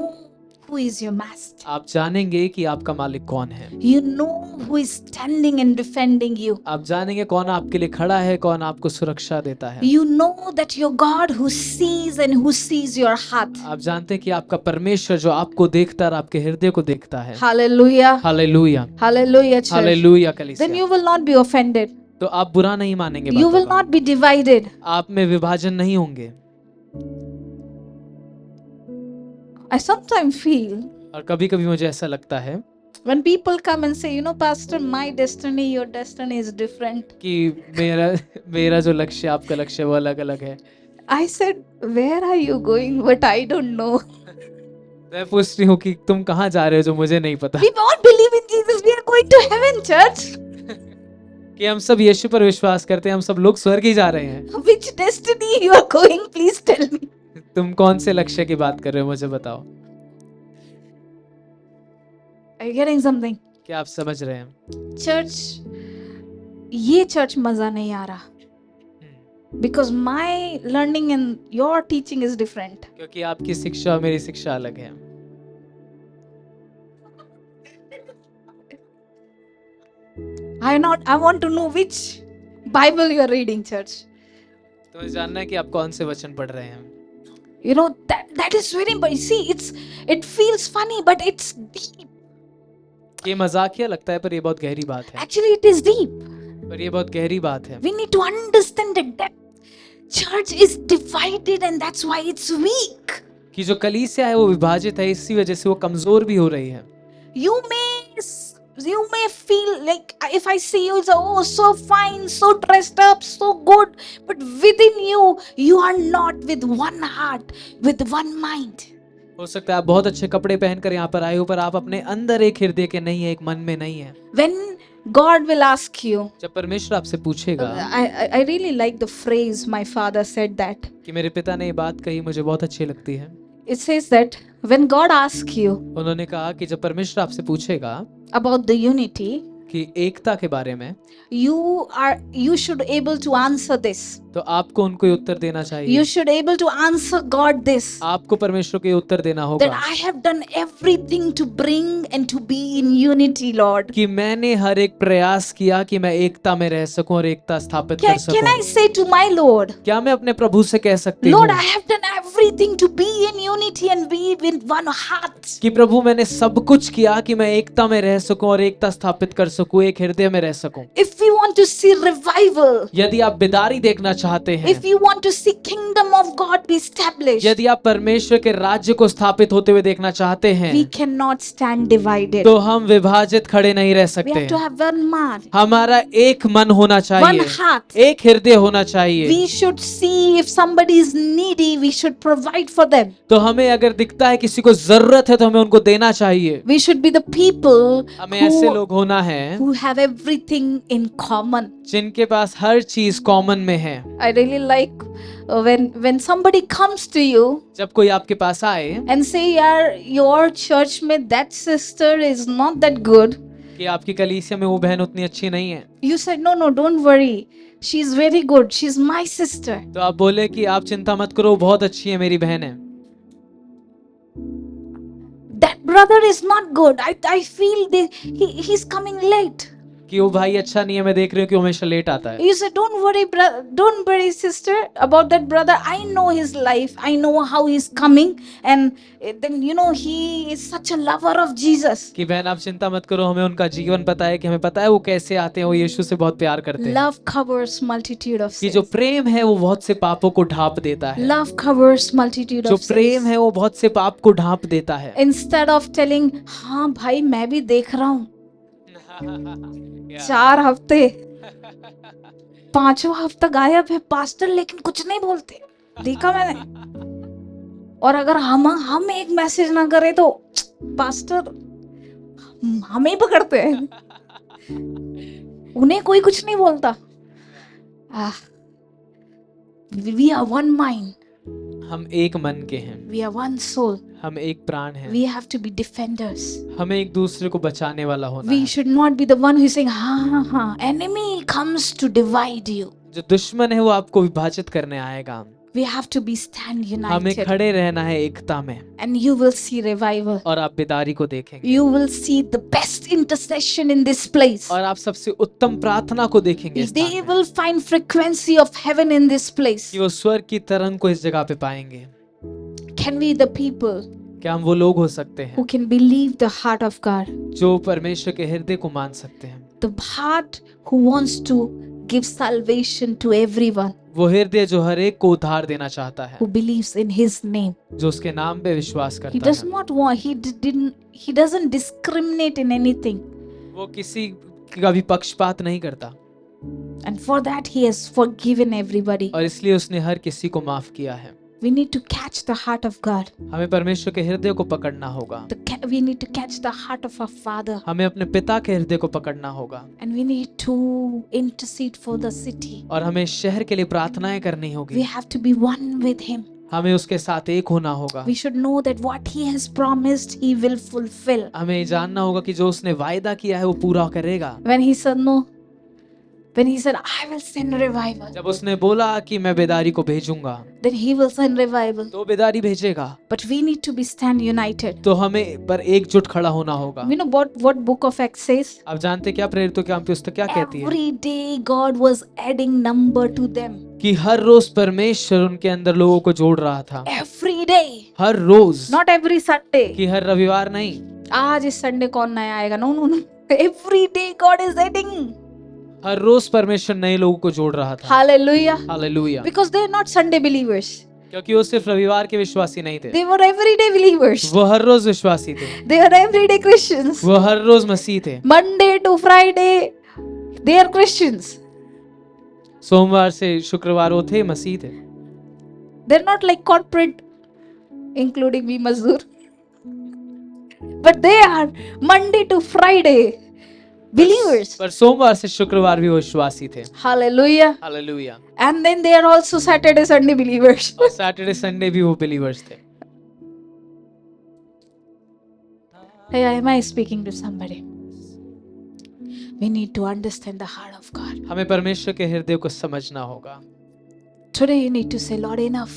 who is your master. आप जानेंगे कि आपका मालिक कौन है। You know who is standing and defending you. आप जानेंगे कौन आपके लिए खड़ा है, कौन आपको सुरक्षा देता है। You know that your God who sees and who sees your heart. आप जानते हैं कि आपका परमेश्वर जो आपको देखता है और आपके हृदय को देखता है। Hallelujah. Hallelujah. Hallelujah, church. Hallelujah Then कलीसिया। you will not be offended. तो आप बुरा नहीं मानेंगे You बातों will का। not be divided. आप में विभाजन नहीं होंगे। I sometimes feel और कभी कभी मुझे ऐसा लगता है when people come and say, you know, Pastor, my destiny, your destiny is different. कि मेरा जो लक्ष्य आपका लक्ष्य वो अलग अलग है। I said, where are you going? But I don't know. मैं पूछती हूँ कि तुम कहाँ जा रहे हो जो मुझे नहीं पता। We all believe in Jesus. We are going to heaven, church. कि हम सब यीशु पर विश्वास करते हैं, हम सब लोग स्वर्ग ही जा रहे हैं। Which destiny you are going? Please tell me. तुम कौन से लक्ष्य की बात कर रहे हो, मुझे बताओ। Are you getting something? क्या आप समझ रहे हैं? Church, ये church मजा नहीं आ रहा. Because my learning and your teaching is different. क्योंकि आपकी शिक्षा और मेरी शिक्षा अलग है। I want to know which Bible you are reading, church. तो मुझे जानना है कि आप कौन से वचन पढ़ रहे हैं. You know, that is very, but see, it feels funny, but it's deep. ये मजाकिया लगता है पर ये बहुत गहरी बात है. Actually, it is deep. पर ये बहुत गहरी बात है. We need to understand that church is divided and that's why it's weak. कि जो कलीसिया है वो विभाजित है, इसी वजह से वो कमजोर भी हो रही है. You may feel like, if I see you, it's oh so fine, so dressed up, so good, but within you are not with one heart, with one mind. हो सकता है आप बहुत अच्छे कपड़े पहनकर यहाँ पर आए हो पर आप अपने अंदर एक हृदय के नहीं है, एक मन में नहीं है. When God will ask you, जब परमेश्वर आपसे पूछेगा, I really like the phrase my father said that. कि मेरे पिता ने ये बात कही, मुझे बहुत अच्छी लगती है. It says that when God asks you उन्होंने कहा कि जब परमेश्वर आपसे पूछेगा about the unity, कि एकता के बारे में, you should able to answer this. तो आपको उनको ये उत्तर देना चाहिए. You should able to answer God this. आपको परमेश्वर को ये उत्तर देना That होगा I have done everything to bring and to be in unity, Lord. कि मैंने हर एक प्रयास किया कि मैं एकता में रह सकूं और एकता स्थापित कर Can I सकूं. say to my Lord, क्या मैं अपने प्रभु से कह सकती Lord, हूँ I have done everything to be in unity and be in one heart. कि प्रभु मैंने सब कुछ किया कि मैं एकता में रह सकूं और एकता स्थापित कर सकूं, एक हृदय में रह सकूं. If we want to see revival, यदि आप बेदारी देखना चाहते हैं, if you want to see kingdom of God be established, यदि आप परमेश्वर के राज्य को स्थापित होते हुए देखना चाहते हैं, we cannot stand divided. तो हम विभाजित खड़े नहीं रह We सकते. have to have one mind, हमारा एक मन होना one चाहिए, heart. एक हृदय होना चाहिए. We should see if somebody is needy, we should provide for them. तो हमें अगर दिखता है किसी को जरूरत है तो हमें उनको देना चाहिए. We should be the people हमें ऐसे who, लोग होना है who have everything in common. जिनके पास हर चीज कॉमन में है. I really like when somebody comes to you जब कोई आपके पास आए and say, "Yaar, your church में that sister is not that good." कि आपकी कलीसिया में वो बहन उतनी अच्छी नहीं है, You said, "No, don't worry. She's very good. She's my sister." तो आप बोले कि आप चिंता मत करो, वो बहुत अच्छी है, मेरी बहन है. That brother is not good. I feel he's coming late. कि वो भाई अच्छा नहीं है, मैं देख रही हूँ कि वो हमेशा लेट आता है. You said, don't worry, sister, about that brother. I know his life. I know how he's coming, and then he is such a lover of Jesus. कि बहन आप चिंता मत करो, हमें उनका जीवन पता है, कि हमें पता है वो कैसे आते हैं, वो यीशु से बहुत प्यार करते हैं. Love covers multitude of कि sins. जो प्रेम है वो बहुत से पापों को ढांप देता है. Love covers multitude जो of प्रेम sins. है वो बहुत से पाप को ढांप देता है. Instead of telling, हाँ भाई मैं भी देख रहा हूँ, 4 हफ्ते 5वां हफ्ता गायब है पास्टर, लेकिन कुछ नहीं बोलते, देखा मैंने. और अगर हम एक मैसेज ना करें तो पास्टर हमें ही पकड़ते हैं, उन्हें कोई कुछ नहीं बोलता. We are one mind. हम एक मन के हैं, We are one soul. हम एक प्राण हैं. We have to be defenders. हमें एक दूसरे को बचाने वाला होना We है. should not be the one who is saying, हाँ. Enemy comes to divide you. जो दुश्मन है वो आपको विभाजित करने आएगा. We have to be stand हमें united. खड़े रहना है एकता में, And you will see revival. और आप बेदारी को देखेंगे, You will see the best intercession in this place. और आप सबसे उत्तम प्रार्थना को देखेंगे. इस They स्थान में, will find frequency of heaven in this place. कि वो स्वर्ग की तरंग को इस जगह पे पाएंगे. Can we the people क्या हम वो लोग हो सकते हैं who can believe the heart of God? जो परमेश्वर के हृदय को मान सकते हैं? The heart who wants to give salvation to everyone वो हृदय जो हर एक को उद्धार देना चाहता है, who believes in His name. जो उसके नाम पे विश्वास He करता does है. not want, he doesn't discriminate in anything. वो किसी का भी पक्षपात नहीं करता, And for that He has forgiven everybody. और इसलिए उसने हर किसी को माफ किया है. We need to catch the heart of God. हमें परमेश्वर के हृदय को पकड़ना होगा. We need to catch the heart of our Father. हमें अपने पिता के हृदय को पकड़ना होगा, And we need to intercede for the city. और हमें शहर के लिए प्रार्थनाएं करनी We होगी. have to be one with Him. हमें उसके साथ एक होना होगा. We should know that what He has promised, He will fulfill. हमें ये जानना होगा कि जो उसने वायदा किया है वो पूरा करेगा. When He said, "No, when he said, I will send revival, जब उसने बोला कि मैं बेदारी को भेजूंगा, then he will send revival. तो बेदारी भेजेगा। But we need to be stand united. तो हमें पर एकजुट खड़ा होना होगा। You know what book of Acts says? आप जानते क्या प्रेरितों के काम की पुस्तक क्या कहती है? Every day God was adding number to them. कि हर रोज परमेश्वर उनके अंदर लोगों को जोड़ रहा था। Every day. Her rose, Not every Sunday. कि हर रविवार नहीं। आज इस संडे कौन नया आएगा? No, no, no. Every day God is adding. हर रोज परमेश्वर नए लोगों को जोड़ रहा था। Hallelujah. Hallelujah. Because they are not Sunday believers. क्योंकि वो सिर्फ रविवार के विश्वासी नहीं थे, They were everyday believers. वो हर रोज विश्वासी थे, They are everyday Christians. वो हर रोज मसीह थे। Monday to Friday, they are Christians. सोमवार से शुक्रवार वो थे, मसीह थे। They're not like corporate, including me, Mazdoor. But they are Monday to Friday believers. पर सोमवार से शुक्रवार भी वो विश्वासी थे। Hallelujah. Hallelujah. And then they are also Saturday, Sunday believers. और सैटरडे संडे भी वो बिलीवर्स थे। Hey, am I speaking to somebody? We need to understand the heart of God. हमें परमेश्वर के हृदय को समझना होगा। Today you need to say, Lord, enough.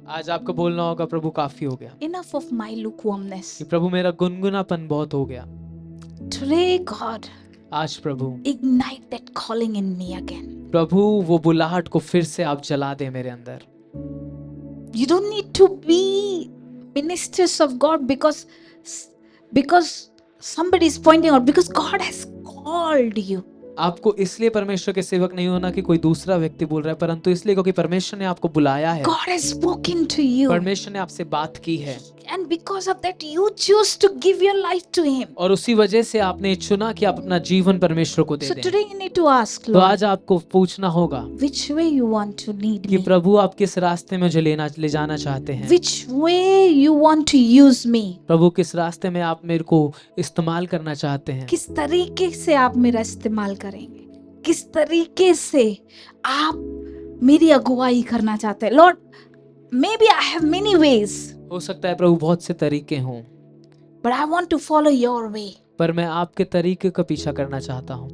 आज आपको बोलना होगा, प्रभु काफी हो गया। Enough of my lukewarmness. कि प्रभु मेरा गुनगुनापन बहुत हो गया। Today, God, आज प्रभु, ignite that calling in me again. प्रभु वो बुलाहट को फिर से आप जला दे मेरे अंदर। You don't need to be ministers of God because somebody is pointing out, because God has called you. आपको इसलिए परमेश्वर के सेवक नहीं होना कि कोई दूसरा व्यक्ति बोल रहा है, परंतु इसलिए क्योंकि परमेश्वर ने आपको बुलाया है। God has spoken to you. परमेश्वर ने आपसे बात की है। And because of that, you choose to give your life to Him. और उसी वजह से आपने चुना कि आप अपना जीवन परमेश्वर को दे So दें। today you need to ask, तो Lord, आज आपको पूछना होगा which way you want to lead कि me? प्रभु आप किस रास्ते में मुझे ले जाना चाहते हैं। Which way you want to use me? प्रभु किस रास्ते में आप मेरे को इस्तेमाल करना चाहते हैं। किस तरीके से आप मेरा इस्तेमाल करेंगे? किस तरीके से आप मेरी अगुवाई करना चाहते हैं? Lord, maybe I have many ways, हो सकता है प्रभु बहुत से तरीके हों, but I want to follow your way. पर मैं आपके तरीके का पीछा करना चाहता हूँ।